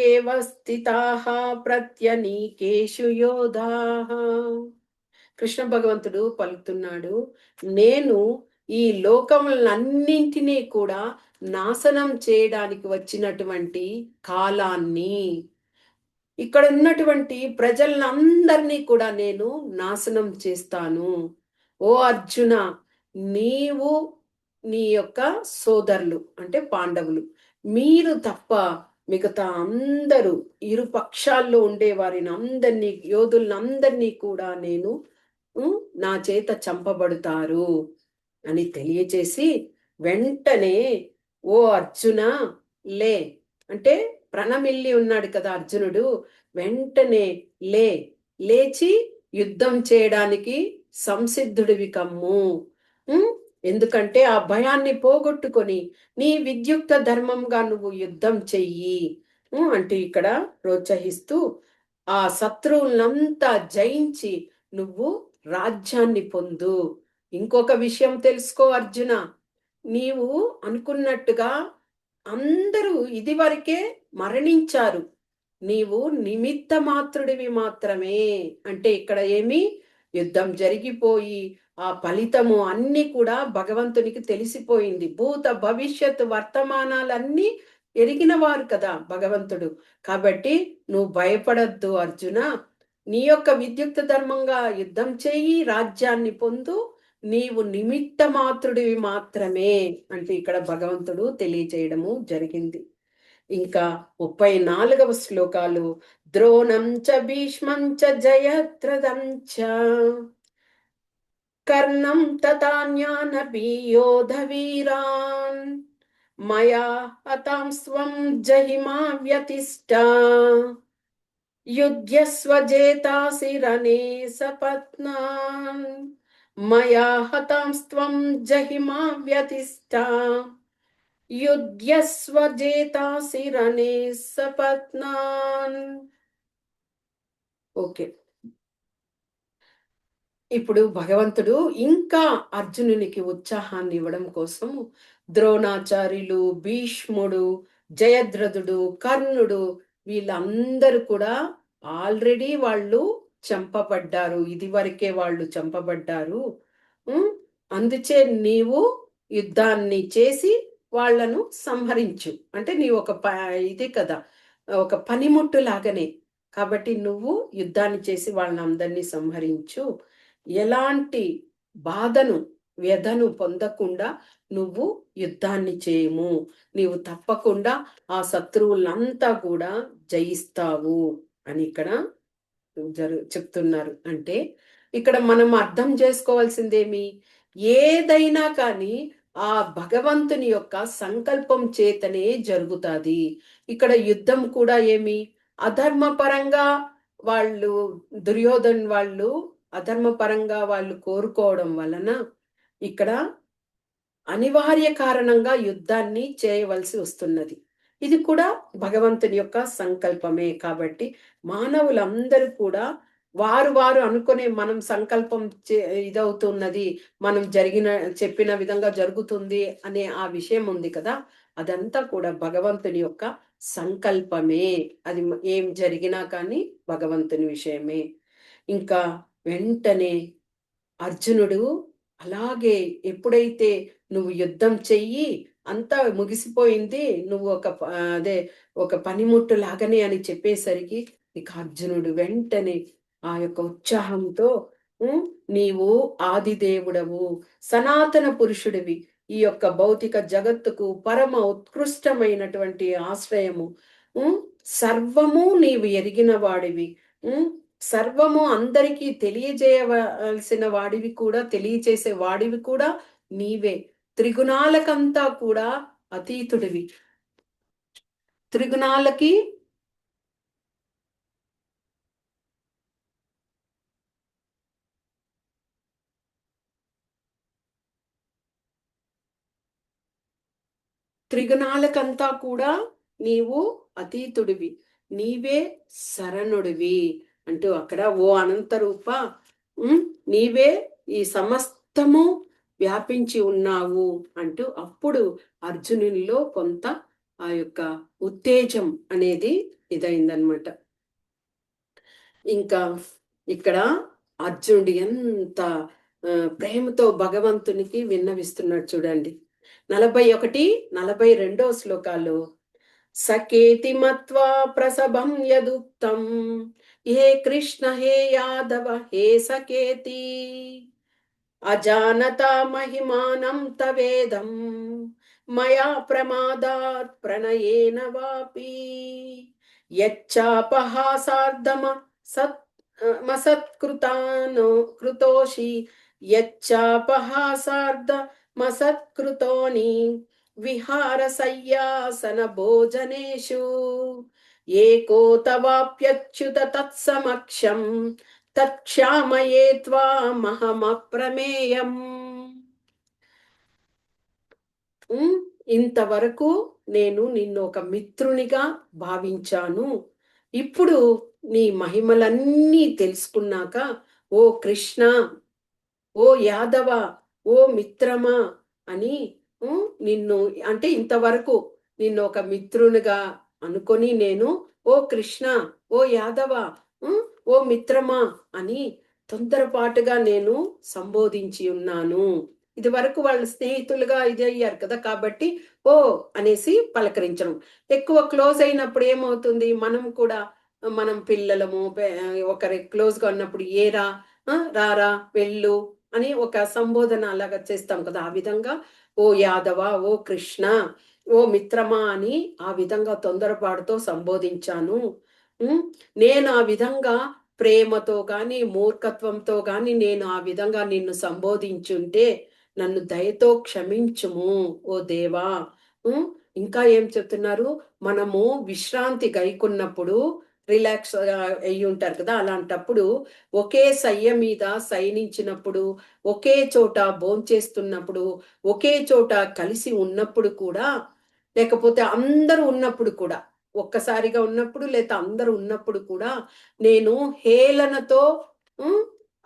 ఏవ స్థితాః ప్రత్యనీకేషు యోధాః. కృష్ణ భగవంతుడు పలుకుతున్నాడు, నేను ఈ లోకములన్నింటినీ కూడా నాశనం చేయడానికి వచ్చినటువంటి కాలాన్ని, ఇక్కడ ఉన్నటువంటి ప్రజలందరినీ కూడా నేను నాశనం చేస్తాను. ఓ అర్జున, నీవు నీ యొక్క సోదరులు అంటే పాండవులు మీరు తప్ప మిగతా అందరూ ఇరు పక్షాల్లో ఉండే వారిని అందరినీ, యోధులందరినీ కూడా నేను నా చేత చంపబడతారు అని తెలియచేసి వెంటనే ఓ అర్జున లే అంటే ప్రణమిల్లి ఉన్నాడు కదా అర్జునుడు. వెంటనే లే లేచి యుద్ధం చేయడానికి సంసిద్ధుడివి కమ్ము. ఎందుకంటే ఆ భయాన్ని పోగొట్టుకొని నీ విద్యుక్త ధర్మంగా నువ్వు యుద్ధం చెయ్యి అంటూ ఇక్కడ ప్రోత్సహిస్తూ ఆ శత్రువులంతా జయించి నువ్వు రాజ్యాన్ని పొందు. ఇంకొక విషయం తెలుసుకో అర్జున, నీవు అనుకున్నట్టుగా అందరూ ఇదివరకే మరణించారు. నీవు నిమిత్త మాత్రుడివి మాత్రమే. అంటే ఇక్కడ ఏమి యుద్ధం జరిగిపోయి ఆ ఫలితము అన్ని కూడా భగవంతునికి తెలిసిపోయింది. భూత భవిష్యత్ వర్తమానాలన్నీ ఎరిగిన వారు కదా భగవంతుడు. కాబట్టి నువ్వు భయపడద్దు అర్జున. నీ యొక్క విద్యుక్త ధర్మంగా యుద్ధం చెయ్యి, రాజ్యాన్ని పొందు. నీవు నిమిత్త మాత్రుడివి మాత్రమే అంటే ఇక్కడ భగవంతుడు తెలియచేయడము జరిగింది. ఇంకా 34వ శ్లోకాలు ద్రోణం చ భీష్మం చ జయద్రథం చ కర్ణం తథాన్యానపి యోధవీరాన్ మయా హతాంస్త్వం జహిమా వ్యతిష్ట యుధ్యస్వజేతాసి రణే సపత్నాన్ మయా హతాంస్త్వం జహిమా వ్యతిష్ట యుధ్యస్వజేతాసి రణే సపత్నాన్. ఓకే, ఇప్పుడు భగవంతుడు ఇంకా అర్జునునికి ఉత్సాహాన్ని ఇవ్వడం కోసం ద్రోణాచార్యులు, భీష్ముడు, జయద్రథుడు, కర్ణుడు వీళ్ళందరూ కూడా ఆల్రెడీ వాళ్ళు చంపబడ్డారు. ఇది వరకే వాళ్ళు చంపబడ్డారు. అందుచే నీవు యుద్ధాన్ని చేసి వాళ్లను సంహరించు. అంటే నీవు ఒక ఇది కదా, ఒక పనిముట్టు లాగానే. కాబట్టి నువ్వు యుద్ధాన్ని చేసి వాళ్ళని అందరినీ సంహరించు. ఎలాంటి బాధను వ్యధను పొందకుండా నువ్వు యుద్ధాన్ని చేయము. నీవు తప్పకుండా ఆ శత్రువులంతా కూడా జయిస్తావు అని ఇక్కడ చెప్తున్నారు. అంటే ఇక్కడ మనం అర్థం చేసుకోవాల్సిందేమి, ఏదైనా కానీ ఆ భగవంతుని యొక్క సంకల్పం చేతనే జరుగుతాది. ఇక్కడ యుద్ధం కూడా ఏమి అధర్మపరంగా వాళ్ళు దుర్యోధన్ వాళ్ళు అధర్మపరంగా వాళ్ళు కోరుకోవడం వలన ఇక్కడ అనివార్య కారణంగా యుద్ధాన్ని చేయవలసి వస్తున్నది. ఇది కూడా భగవంతుని యొక్క సంకల్పమే. కాబట్టి మానవులందరూ కూడా వారు వారు అనుకునే మనం సంకల్పం ఇదవుతున్నది, మనం చెప్పిన విధంగా జరుగుతుంది అనే ఆ విషయం ఉంది కదా, అదంతా కూడా భగవంతుని యొక్క సంకల్పమే. అది ఏం జరిగినా కానీ భగవంతుని విషయమే. ఇంకా వెంటనే అర్జునుడు అలాగే ఎప్పుడైతే నువ్వు యుద్ధం చెయ్యి, అంతా ముగిసిపోయింది, నువ్వు ఒక పనిముట్టు లాగానే అని చెప్పేసరికి ఇక అర్జునుడు వెంటనే ఆ యొక్క ఉత్సాహంతో నీవు ఆదిదేవుడవు, సనాతన పురుషుడివి, ఈ యొక్క భౌతిక జగత్తుకు పరమ ఉత్కృష్టమైనటువంటి ఆశ్రయము, సర్వము నీవు ఎరిగిన వాడివి, సర్వము అందరికీ తెలియజేయవలసిన వాడివి కూడా, తెలియచేసే వాడివి కూడా నీవే. త్రిగుణాలకంతా కూడా అతీతుడివి. త్రిగుణాలకి త్రిగుణాలకంతా కూడా నీవు అతీతుడివి, నీవే శరణుడివి అంటూ అక్కడ ఓ అనంత రూప నీవే ఈ సమస్తము వ్యాపించి ఉన్నావు అంటూ అప్పుడు అర్జునునిలో కొంత ఆ యొక్క ఉత్తేజం అనేది ఇదైందనమాట. ఇంకా ఇక్కడ అర్జునుడు ఎంత ప్రేమతో భగవంతునికి విన్నవిస్తున్నాడు చూడండి. 41, 42 శ్లోకాలు సకేతి మత్వా ప్రసభం యదుక్తం హే కృష్ణ హే యాదవ హే సకేతి అజానతా మహిమానం తవేదం మయా ప్రమాదాత్ ప్రణయేన వాపి యచ్చాపహాసార్ధమ మసత్కృతానో కృతోషి యచ్చాపహాసార్ధ మసత్కృతోని విహారశయ్యాసన భోజనేషు ఏకో తవాప్యచ్యుత తత్సమక్షం తత్క్షామయే త్వామహమప్రమేయం. ఇంతవరకు నేను నిన్ను ఒక మిత్రునిగా భావించాను. ఇప్పుడు నీ మహిమలన్నీ తెలుసుకున్నాక, ఓ కృష్ణ, ఓ యాదవ, ఓ మిత్రమా అని నిన్ను, అంటే ఇంతవరకు నిన్ను ఒక మిత్రునిగా అనుకొని నేను, ఓ కృష్ణ, ఓ యాదవ, ఓ మిత్రమా అని తొందరపాటుగా నేను సంబోధించి ఉన్నాను. ఇది వరకు వాళ్ళు స్నేహితులుగా ఇది అయ్యారు కదా, కాబట్టి ఓ అనేసి పలకరించడం. ఎక్కువ క్లోజ్ అయినప్పుడు ఏమవుతుంది, మనం కూడా మనం పిల్లలము ఒకరి క్లోజ్గా ఉన్నప్పుడు ఏరా, రారా, వెళ్ళు అని ఒక సంబోధన అలాగా చేస్తాం కదా, ఆ విధంగా ఓ యాదవ, ఓ కృష్ణ, ఓ మిత్రమా అని ఆ విధంగా తొందరపాటుతో సంబోధించాను. నేను ఆ విధంగా ప్రేమతో గాని మూర్ఖత్వంతో గాని నేను ఆ విధంగా నిన్ను సంబోధించుంటే నన్ను దయతో క్షమించుము ఓ దేవా. ఇంకా ఏం చెప్తున్నారు, మనము విశ్రాంతి గైకున్నప్పుడు రిలాక్స్ అయ్యి ఉంటారు కదా, అలాంటప్పుడు ఒకే సయ్య మీద శయనించినప్పుడు, ఒకే చోట భోంచేస్తున్నప్పుడు, ఒకే చోట కలిసి ఉన్నప్పుడు కూడా, లేకపోతే అందరూ ఉన్నప్పుడు కూడా, ఒక్కసారిగా ఉన్నప్పుడు లేక అందరూ ఉన్నప్పుడు కూడా నేను హేళనతో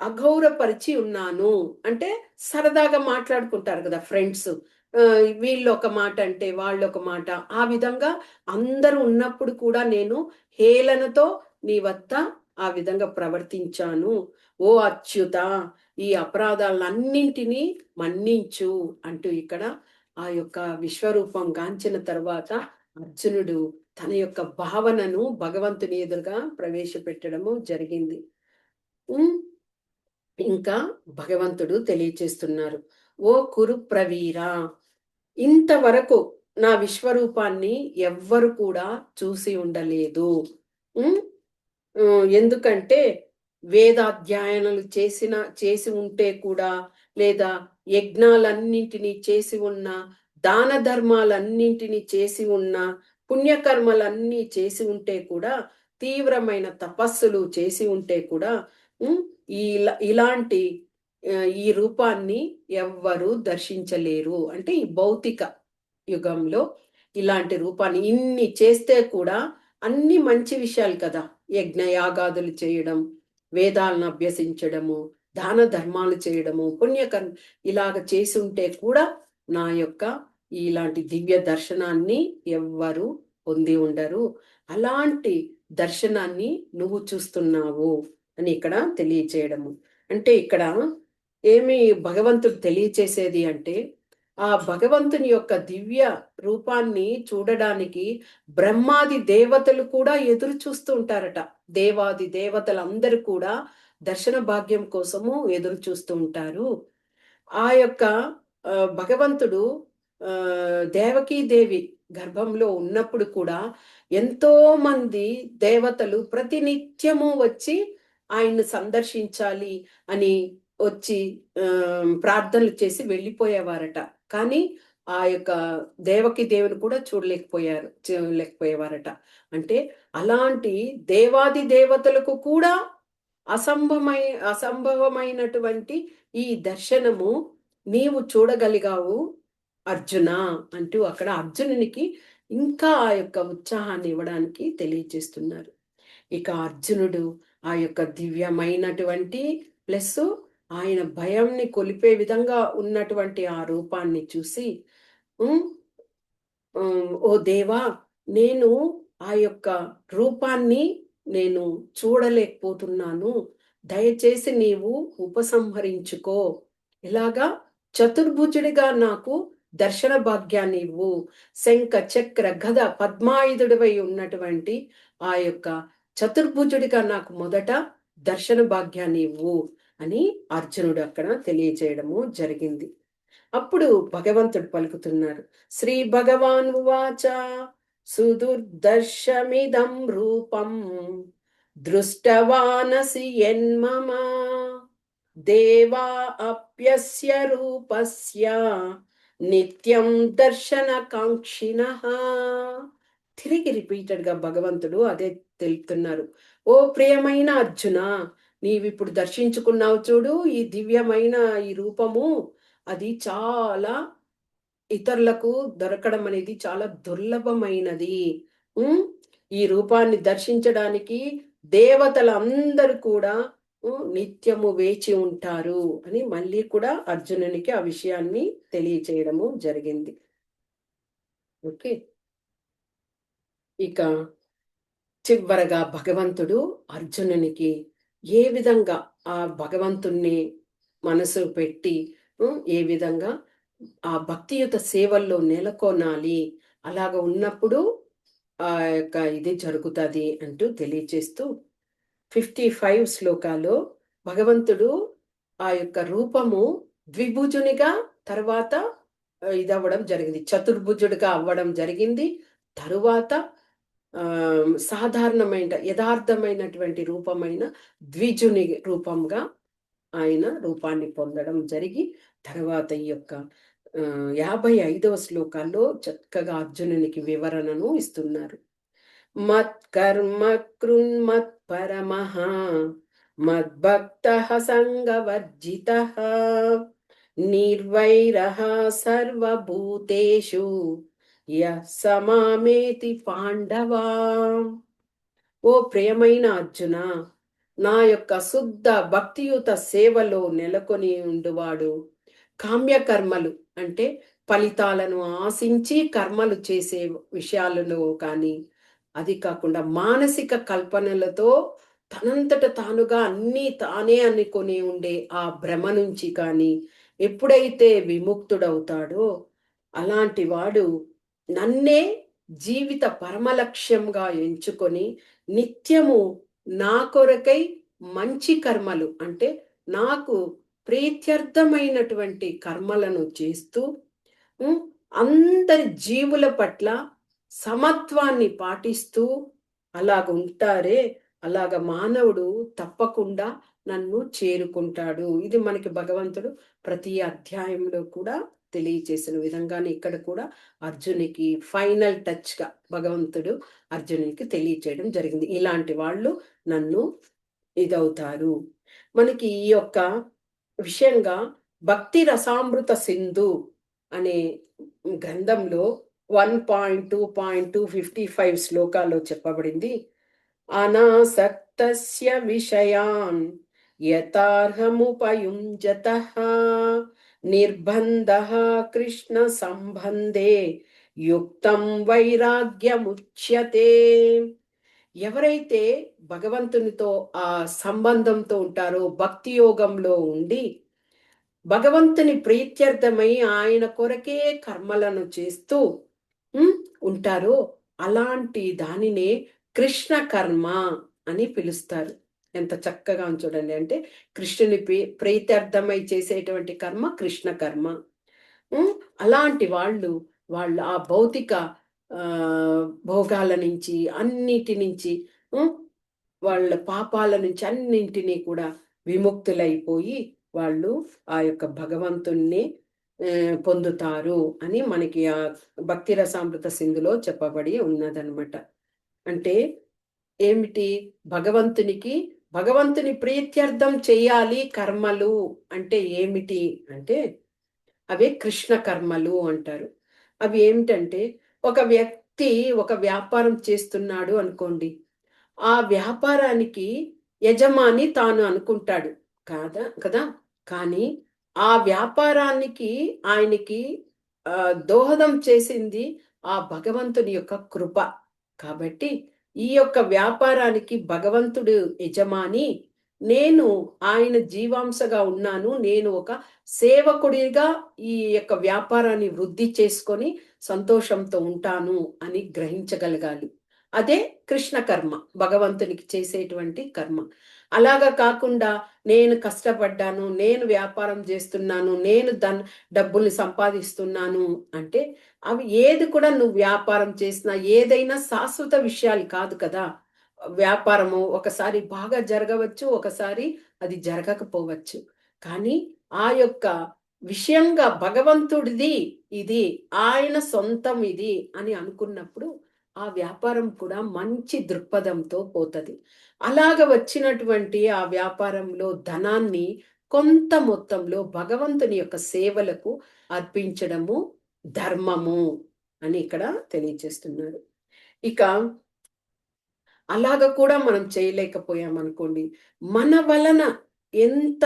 అగౌరవపరిచి ఉన్నాను. అంటే సరదాగా మాట్లాడుకుంటారు కదా ఫ్రెండ్స్. వీళ్ళు ఒక మాట అంటే వాళ్ళు ఒక మాట. ఆ విధంగా అందరూ ఉన్నప్పుడు కూడా నేను హేళనతో నీ వద్ద ఆ విధంగా ప్రవర్తించాను. ఓ అచ్యుత, ఈ అపరాధాలన్నింటినీ మన్నించు అంటూ ఇక్కడ ఆ యొక్క విశ్వరూపం గాంచిన తర్వాత అర్జునుడు తన యొక్క భావనను భగవంతుని ఎదురుగా ప్రవేశపెట్టడము జరిగింది. ఇంకా భగవంతుడు తెలియచేస్తున్నారు, ఓ కురు ప్రవీర, ఇంతవరకు నా విశ్వరూపాన్ని ఎవ్వరు కూడా చూసి ఉండలేదు. ఎందుకంటే వేదాధ్యయనాలు చేసి ఉంటే కూడా, లేదా యజ్ఞాలన్నింటినీ చేసి ఉన్న, దాన ధర్మాలన్నింటినీ చేసి ఉన్న, పుణ్యకర్మలన్నీ చేసి ఉంటే కూడా, తీవ్రమైన తపస్సులు చేసి ఉంటే కూడా ఇలాంటి ఈ రూపాన్ని ఎవ్వరు దర్శించలేరు. అంటే ఈ భౌతిక యుగంలో ఇలాంటి రూపాన్ని ఇన్ని చేస్తే కూడా, అన్ని మంచి విషయాలు కదా, యజ్ఞయాగాదులు చేయడం, వేదాలను అభ్యసించడము, దాన ధర్మాలు చేయడము, పుణ్యకర్మ ఇలాగ చేసి ఉంటే కూడా నా యొక్క ఇలాంటి దివ్య దర్శనాన్ని ఎవ్వరు పొంది ఉండరు. అలాంటి దర్శనాన్ని నువ్వు చూస్తున్నావు అని ఇక్కడ తెలియచేయడము. అంటే ఇక్కడ ఏమి భగవంతుడు తెలియచేసేది అంటే, ఆ భగవంతుని యొక్క దివ్య రూపాన్ని చూడడానికి బ్రహ్మాది దేవతలు కూడా ఎదురు చూస్తూ ఉంటారట. దేవాది దేవతలందరూ కూడా దర్శన భాగ్యం కోసము ఎదురు చూస్తూ ఉంటారు. ఆ యొక్క భగవంతుడు దేవకీదేవి గర్భంలో ఉన్నప్పుడు కూడా ఎంతో మంది దేవతలు ప్రతినిత్యము వచ్చి ఆయన్ను సందర్శించాలి అని వచ్చి ప్రార్థనలు చేసి వెళ్ళిపోయేవారట. కానీ ఆ యొక్క దేవకి దేవుని కూడా చూడలేకపోయేవారట. అంటే అలాంటి దేవాది దేవతలకు కూడా అసంభవమైనటువంటి ఈ దర్శనము నీవు చూడగలిగావు అర్జున అంటూ అక్కడ అర్జునునికి ఇంకా ఆ యొక్క ఉత్సాహాన్ని ఇవ్వడానికి తెలియజేస్తున్నారు. ఇక అర్జునుడు ఆ యొక్క దివ్యమైనటువంటి ప్లస్ ఆయన భయంని కొలిపే విధంగా ఉన్నటువంటి ఆ రూపాన్ని చూసి, ఓ దేవా, నేను ఆ యొక్క రూపాన్ని నేను చూడలేకపోతున్నాను, దయచేసి నీవు ఉపసంహరించుకో, ఇలాగా చతుర్భుజుడిగా నాకు దర్శన భాగ్యాన్ని ఇవ్వు, శంఖ చక్ర గద పద్మాయుధుడివై ఉన్నటువంటి ఆ యొక్క చతుర్భుజుడిగా నాకు మొదట దర్శన భాగ్యాన్ని ఇవ్వు అని అర్జునుడు అక్కడ తెలియజేయడము జరిగింది. అప్పుడు భగవంతుడు పలుకుతున్నారు, శ్రీ భగవాన్ ఉవాచ సుదుర్దర్శమిదం రూపం దృష్టవానసి దేవా అప్యస్య రూపస్య నిత్యం దర్శన కాంక్షిణ. తిరిగి రిపీటెడ్ గా భగవంతుడు అదే తెలుపుతున్నారు. ఓ ప్రియమైన అర్జున, నీవిప్పుడు దర్శించుకున్నావు చూడు ఈ దివ్యమైన ఈ రూపము, అది చాలా ఇతరులకు దొరకడం అనేది చాలా దుర్లభమైనది. ఉమ్, ఈ రూపాన్ని దర్శించడానికి దేవతలందరూ కూడా నిత్యము వేచి ఉంటారు అని మళ్ళీ కూడా అర్జునునికి ఆ విషయాన్ని తెలియచేయడము జరిగింది. ఓకే. ఇక చివరగా భగవంతుడు అర్జునునికి ఏ విధంగా ఆ భగవంతుణ్ణి మనసు పెట్టి ఏ విధంగా ఆ భక్తియుత సేవల్లో నెలకొనాలి, అలాగ ఉన్నప్పుడు ఆ యొక్క ఇది జరుగుతుంది అంటూ తెలియచేస్తూ 55 శ్లోకాల్లో భగవంతుడు ఆ యొక్క రూపము ద్విభుజునిగా తర్వాత ఇదవ్వడం జరిగింది, చతుర్భుజుడిగా అవ్వడం జరిగింది. తరువాత సాధారణమైన యథార్థమైనటువంటి రూపమైన ద్విజుని రూపంగా ఆయన రూపాన్ని పొందడం జరిగి, తర్వాత ఈ యొక్క 55వ శ్లోకాల్లో చక్కగా అర్జునునికి వివరణను ఇస్తున్నారు. మత్కర్మ కృన్మత్ పరమః మద్భక్తః సంగవర్జితః నిర్వైరః సర్వభూతేషు యః సమామేతి పాండవా. ఓ ప్రియమైన అర్జున, నా యొక్క శుద్ధ భక్తియుత సేవలో నెలకొని ఉండువాడు కామ్యకర్మలు అంటే ఫలితాలను ఆశించి కర్మలు చేసే విషయాలలో కానీ, అది కాకుండా మానసిక కల్పనలతో తనంతట తానుగా అన్నీ తానే అనుకొని ఉండే ఆ భ్రమ నుంచి కానీ ఎప్పుడైతే విముక్తుడవుతాడో అలాంటి వాడు నన్నే జీవిత పరమలక్ష్యంగా ఎంచుకొని నిత్యము నా కొరకై మంచి కర్మలు అంటే నాకు ప్రీత్యర్థమైనటువంటి కర్మలను చేస్తూ ఉమ్, అందరి జీవుల పట్ల సమత్వాన్ని పాటిస్తూ అలాగ ఉంటారే, అలాగ మానవుడు తప్పకుండా నన్ను చేరుకుంటాడు. ఇది మనకి భగవంతుడు ప్రతి అధ్యాయంలో కూడా తెలియచేసిన విధంగానే ఇక్కడ కూడా అర్జునికి ఫైనల్ టచ్ గా భగవంతుడు అర్జునికి తెలియచేయడం జరిగింది. ఇలాంటి వాళ్ళు నన్ను ఇదవుతారు. మనకి ఈ యొక్క విషయంగా భక్తి రసామృత సింధు అనే గ్రంథంలో 1.2.255 శ్లోకాల్లో చెప్పబడింది. అనాసక్తస్య విషయాన్ యథార్హముపయుంజతః నిర్బంధః కృష్ణ సంబంధే యుక్తం వైరాగ్యముచ్యతే. ఎవరైతే భగవంతునితో ఆ సంబంధంతో ఉంటారో, భక్తి యోగంలో ఉండి భగవంతుని ప్రీత్యర్థమై ఆయన కొరకే కర్మలను చేస్తూ ఉంటారో అలాంటి దానినే కృష్ణ కర్మ అని పిలుస్తారు. ఎంత చక్కగా చూడండి. అంటే కృష్ణుని ప్రీత్యర్థమై చేసేటువంటి కర్మ కృష్ణ కర్మ. అలాంటి వాళ్ళు ఆ భౌతిక భోగాల నుంచి అన్నిటి నుంచి వాళ్ళ పాపాల నుంచి అన్నింటినీ కూడా విముక్తులైపోయి వాళ్ళు ఆ యొక్క భగవంతుణ్ణి పొందుతారు అని మనకి ఆ భక్తి రసామృత సింధులో చెప్పబడి ఉన్నదనమాట. అంటే ఏమిటి, భగవంతుని ప్రీత్యర్థం చేయాలి కర్మలు అంటే ఏమిటి అంటే అవే కృష్ణ కర్మలు అంటారు. అవి ఏమిటంటే ఒక వ్యక్తి ఒక వ్యాపారం చేస్తున్నాడు అనుకోండి, ఆ వ్యాపారానికి యజమాని తాను అనుకుంటాడు కదా. కానీ ఆ వ్యాపారానికి ఆయనకి దోహదం చేసింది ఆ భగవంతుని యొక్క కృప. కాబట్టి ఈ యొక్క వ్యాపారానికి భగవంతుడు యజమాని, నేను ఆయన జీవాంశగా ఉన్నాను, నేను ఒక సేవకుడిగా ఈ యొక్క వ్యాపారాన్ని వృద్ధి చేసుకొని సంతోషంతో ఉంటాను అని గ్రహించగలగాలి. అదే కృష్ణ కర్మ, భగవంతునికి చేసేటువంటి కర్మ. అలాగా కాకుండా నేను కష్టపడ్డాను, నేను వ్యాపారం చేస్తున్నాను, నేను డబ్బుల్ని సంపాదిస్తున్నాను అంటే అవి ఏది కూడా నువ్వు వ్యాపారం చేసినా ఏదైనా శాశ్వత విషయాలు కాదు కదా. వ్యాపారము ఒకసారి బాగా జరగవచ్చు, ఒకసారి అది జరగకపోవచ్చు. కానీ ఆ యొక్క విషయంగా భగవంతుడిది ఇది, ఆయన సొంతం ఇది అని అనుకున్నప్పుడు ఆ వ్యాపారం కూడా మంచి దృక్పథంతో పోతది. అలాగ వచ్చినటువంటి ఆ వ్యాపారంలో ధనాన్ని కొంత మొత్తంలో భగవంతుని యొక్క సేవలకు అర్పించడము ధర్మము అని ఇక్కడ తెలియజేస్తున్నారు. ఇక అలాగ కూడా మనం చేయలేకపోయామనుకోండి, మన వలన ఎంత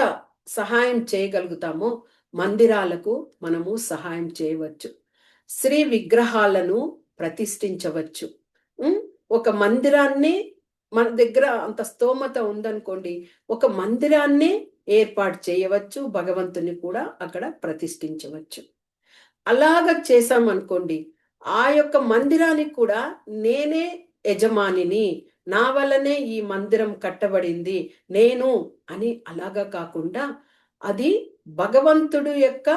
సహాయం చేయగలుగుతామో మందిరాలకు మనము సహాయం చేయవచ్చు. శ్రీ విగ్రహాలను ప్రతిష్ఠించవచ్చు. హ్మ్. ఒక మందిరాన్ని మన దగ్గర అంత స్తోమత ఉందనుకోండి, ఒక మందిరాన్నే ఏర్పాటు చేయవచ్చు. భగవంతుని కూడా అక్కడ ప్రతిష్ఠించవచ్చు. అలాగ చేశామనుకోండి, ఆ యొక్క మందిరానికి కూడా నేనే యజమానిని, నా వల్లనే ఈ మందిరం కట్టబడింది, నేను అని అలాగా కాకుండా, అది భగవంతుడు యొక్క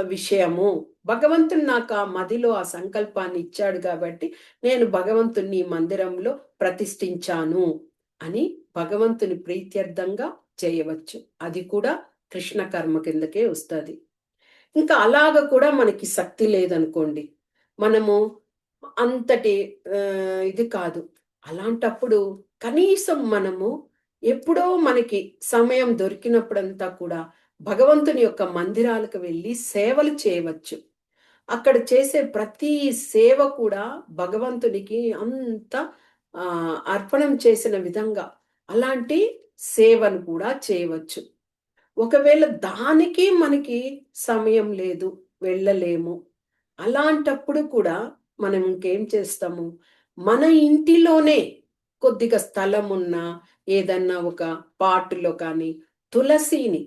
విషయము. భగవంతుడు నాకు ఆ మదిలో ఆ సంకల్పాన్ని ఇచ్చాడు కాబట్టి, నేను భగవంతుడిని ఈ మందిరంలో ప్రతిష్ఠించాను అని భగవంతుని ప్రీత్యర్థంగా చేయవచ్చు. అది కూడా కృష్ణ కర్మ కిందకే వస్తది. ఇంకా అలాగ కూడా మనకి శక్తి లేదనుకోండి. మనము అంతటి ఇది కాదు. అలాంటప్పుడు కనీసం మనము ఎప్పుడో మనకి సమయం దొరికినప్పుడంతా కూడా భగవంతుని యొక్క మందిరాలకు వెళ్ళి సేవలు చేయవచ్చు. అక్కడ చేసే ప్రతి సేవ కూడా భగవంతునికి అంత అర్పణం చేసిన విధంగా అలాంటి సేవను కూడా చేయవచ్చు. ఒకవేళ దానికి మనకి సమయం లేదు, వెళ్ళలేము. అలాంటప్పుడు కూడా మనం ఇంకేం చేస్తాము, మన ఇంటిలోనే కొద్దిగా స్థలం ఉన్నా, ఏదన్నా ఒక పాటులో కానీ తులసిని,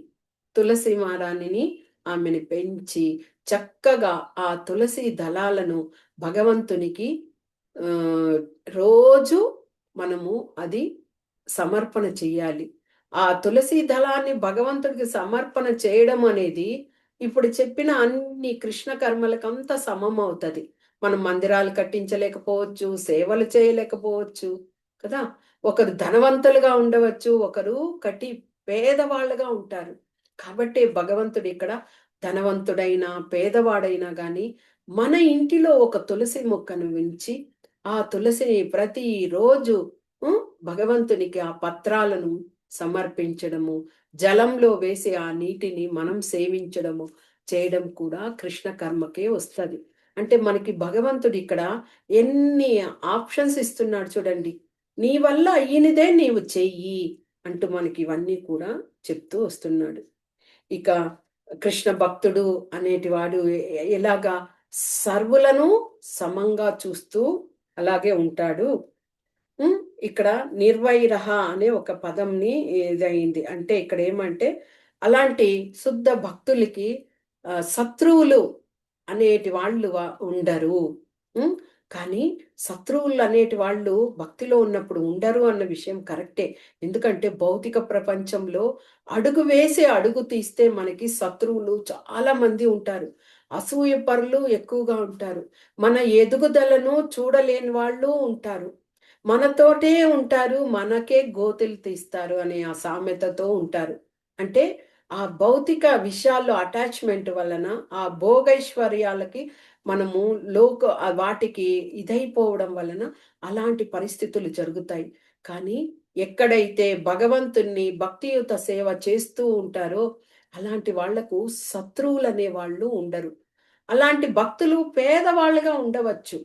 తులసి మారాణిని ఆమెని పెంచి చక్కగా ఆ తులసి దళాలను భగవంతునికి ఆహ్, రోజు మనము అది సమర్పణ చెయ్యాలి. ఆ తులసి దళాన్ని భగవంతుడికి సమర్పణ చేయడం అనేది ఇప్పుడు చెప్పిన అన్ని కృష్ణ కర్మలకంతా సమమవుతది. మనం మందిరాలు కట్టించలేకపోవచ్చు, సేవలు చేయలేకపోవచ్చు కదా! ఒకరు ధనవంతులుగా ఉండవచ్చు, ఒకరు పేదవాళ్ళుగా ఉంటారు. కాబట్టి భగవంతుడు ఇక్కడ ధనవంతుడైనా, పేదవాడైనా గాని మన ఇంటిలో ఒక తులసి మొక్కను ఉంచి, ఆ తులసిని ప్రతిరోజు భగవంతునికి ఆ పత్రాలను సమర్పించడము, జలంలో వేసి ఆ నీటిని మనం సేవించడము, చేయడం కూడా కృష్ణ కర్మకే వస్తది. అంటే మనకి భగవంతుడు ఇక్కడ ఎన్ని ఆప్షన్స్ ఇస్తున్నాడు చూడండి. నీ వల్ల అయ్యినదే నీవు చెయ్యి అంటూ మనకి ఇవన్నీ కూడా చెప్తూ వస్తున్నాడు. ఇక కృష్ణ భక్తుడు అనేటివాడు ఎలాగా సర్వులను సమంగా చూస్తూ అలాగే ఉంటాడు. హ్మ్. ఇక్కడ నిర్వైరహ అనే ఒక పదంని ఇదయింది. అంటే ఇక్కడ ఏమంటే, అలాంటి శుద్ధ భక్తులకి శత్రువులు అనేటి వాళ్ళు ఉండరు. హ్మ్. కానీ శత్రువులు అనేటి వాళ్ళు భక్తిలో ఉన్నప్పుడు ఉండరు అన్న విషయం కరెక్టే. ఎందుకంటే భౌతిక ప్రపంచంలో అడుగు వేసి అడుగు తీస్తే మనకి శత్రువులు చాలా మంది ఉంటారు. అసూయపరులు ఎక్కువగా ఉంటారు. మన ఎదుగుదలను చూడలేని వాళ్ళు ఉంటారు. మనతోటే ఉంటారు, మనకే గోతులు తీస్తారు అనే ఆ సామెతతో ఉంటారు. అంటే ఆ భౌతిక విషయాల్లో అటాచ్‌మెంట్ వలన, ఆ భోగైశ్వర్యాలకి మనము వాటికి ఇదైపోవడం వలన అలాంటి పరిస్థితులు జరుగుతాయి. కానీ ఎక్కడైతే భగవంతుణ్ణి భక్తియుత సేవ చేస్తూ ఉంటారో, అలాంటి వాళ్లకు శత్రువులనే వాళ్ళు ఉండరు. అలాంటి భక్తులు పేదవాళ్ళుగా ఉండవచ్చు.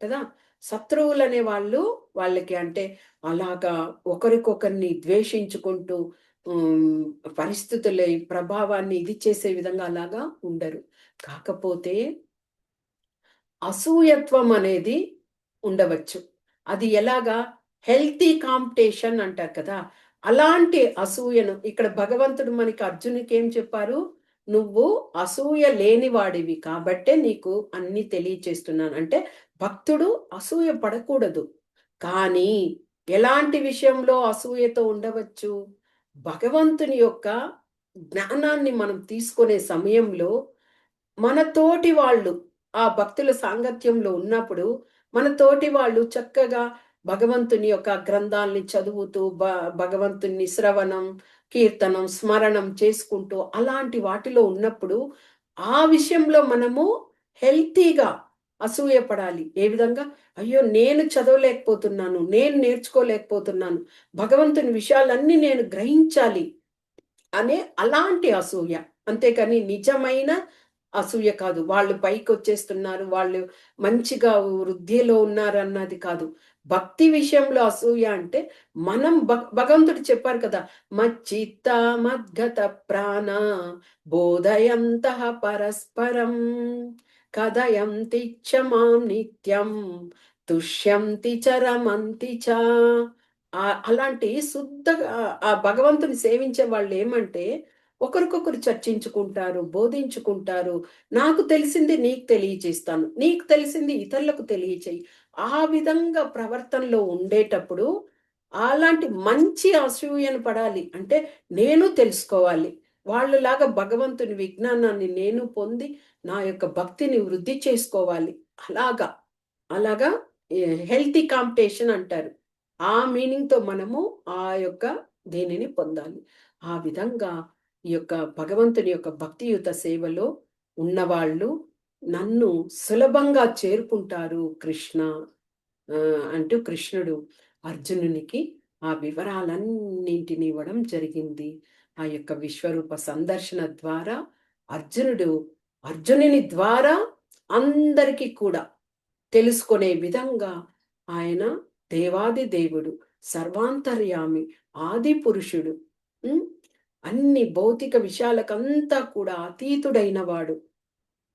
కదా! శత్రువులనే వాళ్ళు వాళ్ళకి అంటే అలాగా ఒకరికొకరిని ద్వేషించుకుంటూ హ్మ్, పరిస్థితుల ప్రభావాన్ని ఇది చేసే విధంగా అలాగా ఉండరు. కాకపోతే అసూయత్వం అనేది ఉండవచ్చు. అది ఎలాగా హెల్తీ కాంపిటీషన్ అంటారు కదా! అలాంటి అసూయను ఇక్కడ భగవంతుడు మనకి అర్జునుడికి ఏం చెప్పారు? "నువ్వు అసూయ లేనివాడివి కాబట్టే నీకు అన్నీ తెలియచేస్తున్నాను." అంటే భక్తుడు అసూయ పడకూడదు. కానీ ఎలాంటి విషయంలో అసూయతో ఉండవచ్చు? భగవంతుని యొక్క జ్ఞానాన్ని మనం తీసుకునే సమయంలో మన తోటి వాళ్ళు ఆ భక్తుల సాంగత్యంలో ఉన్నప్పుడు, మన తోటి వాళ్ళు చక్కగా భగవంతుని యొక్క గ్రంథాల్ని చదువుతూ, భగవంతుని శ్రవణం, స్మరణం చేసుకుంటూ అలాంటి వాటిలో ఉన్నప్పుడు, ఆ విషయంలో మనము హెల్తీగా అసూయపడాలి. ఏ విధంగా? అయ్యో! నేను చదవలేకపోతున్నాను. నేను నేర్చుకోలేకపోతున్నాను. భగవంతుని విషయాలన్నీ నేను గ్రహించాలి అనే అలాంటి అసూయ. అంతేకాని నిజమైన అసూయ కాదు. వాళ్ళు పైకొచ్చేస్తున్నారు. వాళ్ళు మంచిగా వృద్ధిలో ఉన్నారన్నది కాదు. భక్తి విషయంలో అసూయ అంటే మనం భగవంతుడు చెప్పారు కదా! మచ్చిత్త మద్గత ప్రాణ బోధయంతః పరస్పరం కథయంతి చ మాం నిత్యం తుష్యంతి చ రమంతి చ. అలాంటి శుద్ధగా ఆ భగవంతుని సేవించే వాళ్ళేమంటే, ఒకరికొకరు చర్చించుకుంటారు, బోధించుకుంటారు. నాకు తెలిసింది నీకు తెలియచేస్తాను. నీకు తెలిసింది ఇతరులకు తెలియచేయి. ఆ విధంగా ప్రవర్తనలో ఉండేటప్పుడు, అలాంటి మంచి అసూయను పడాలి. అంటే నేను తెలుసుకోవాలి. వాళ్ళలాగా భగవంతుని విజ్ఞానాన్ని నేను పొంది, నా యొక్క భక్తిని వృద్ధి చేసుకోవాలి. అలాగా, అలాగా హెల్తీ కాంపిటీషన్ అంటారు. ఆ మీనింగ్‌తో మనము ఆ యొక్క దీనిని పొందాలి. ఆ విధంగా ఈ యొక్క భగవంతుని యొక్క భక్తియుత సేవలో ఉన్నవాళ్ళు నన్ను సులభంగా చేరుకుంటారు కృష్ణ అంటూ కృష్ణుడు అర్జునునికి ఆ వివరాలన్నింటిని ఇవ్వడం జరిగింది. ఆ యొక్క విశ్వరూప సందర్శన ద్వారా అర్జునుడు అర్జునుని ద్వారా అందరికీ కూడా తెలుసుకునే విధంగా ఆయన దేవాది దేవుడు, సర్వాంతర్యామి, ఆది పురుషుడు. హ్మ్. అన్ని భౌతిక విషయాలకంతా కూడా అతీతుడైన వాడు.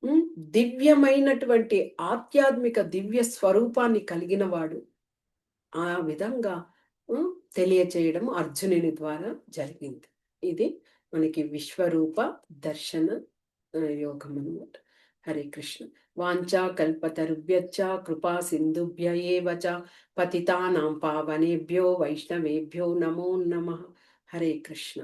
హ్మ్. దివ్యమైనటువంటి ఆధ్యాత్మిక దివ్య స్వరూపాన్ని కలిగిన వాడు. ఆ విధంగా హ్మ్. తెలియచేయడం అర్జునుని ద్వారా జరిగింది. ఇది మనకి విశ్వరూప దర్శన యోగం అన్నమాట. హరే కృష్ణ. వాంఛా కల్పతరుభ్యశ్చ కృపా సింధుభ్య ఏవ చ పతితానాం పావనేభ్యో వైష్ణవేభ్యో నమో నమః. హరే కృష్ణ.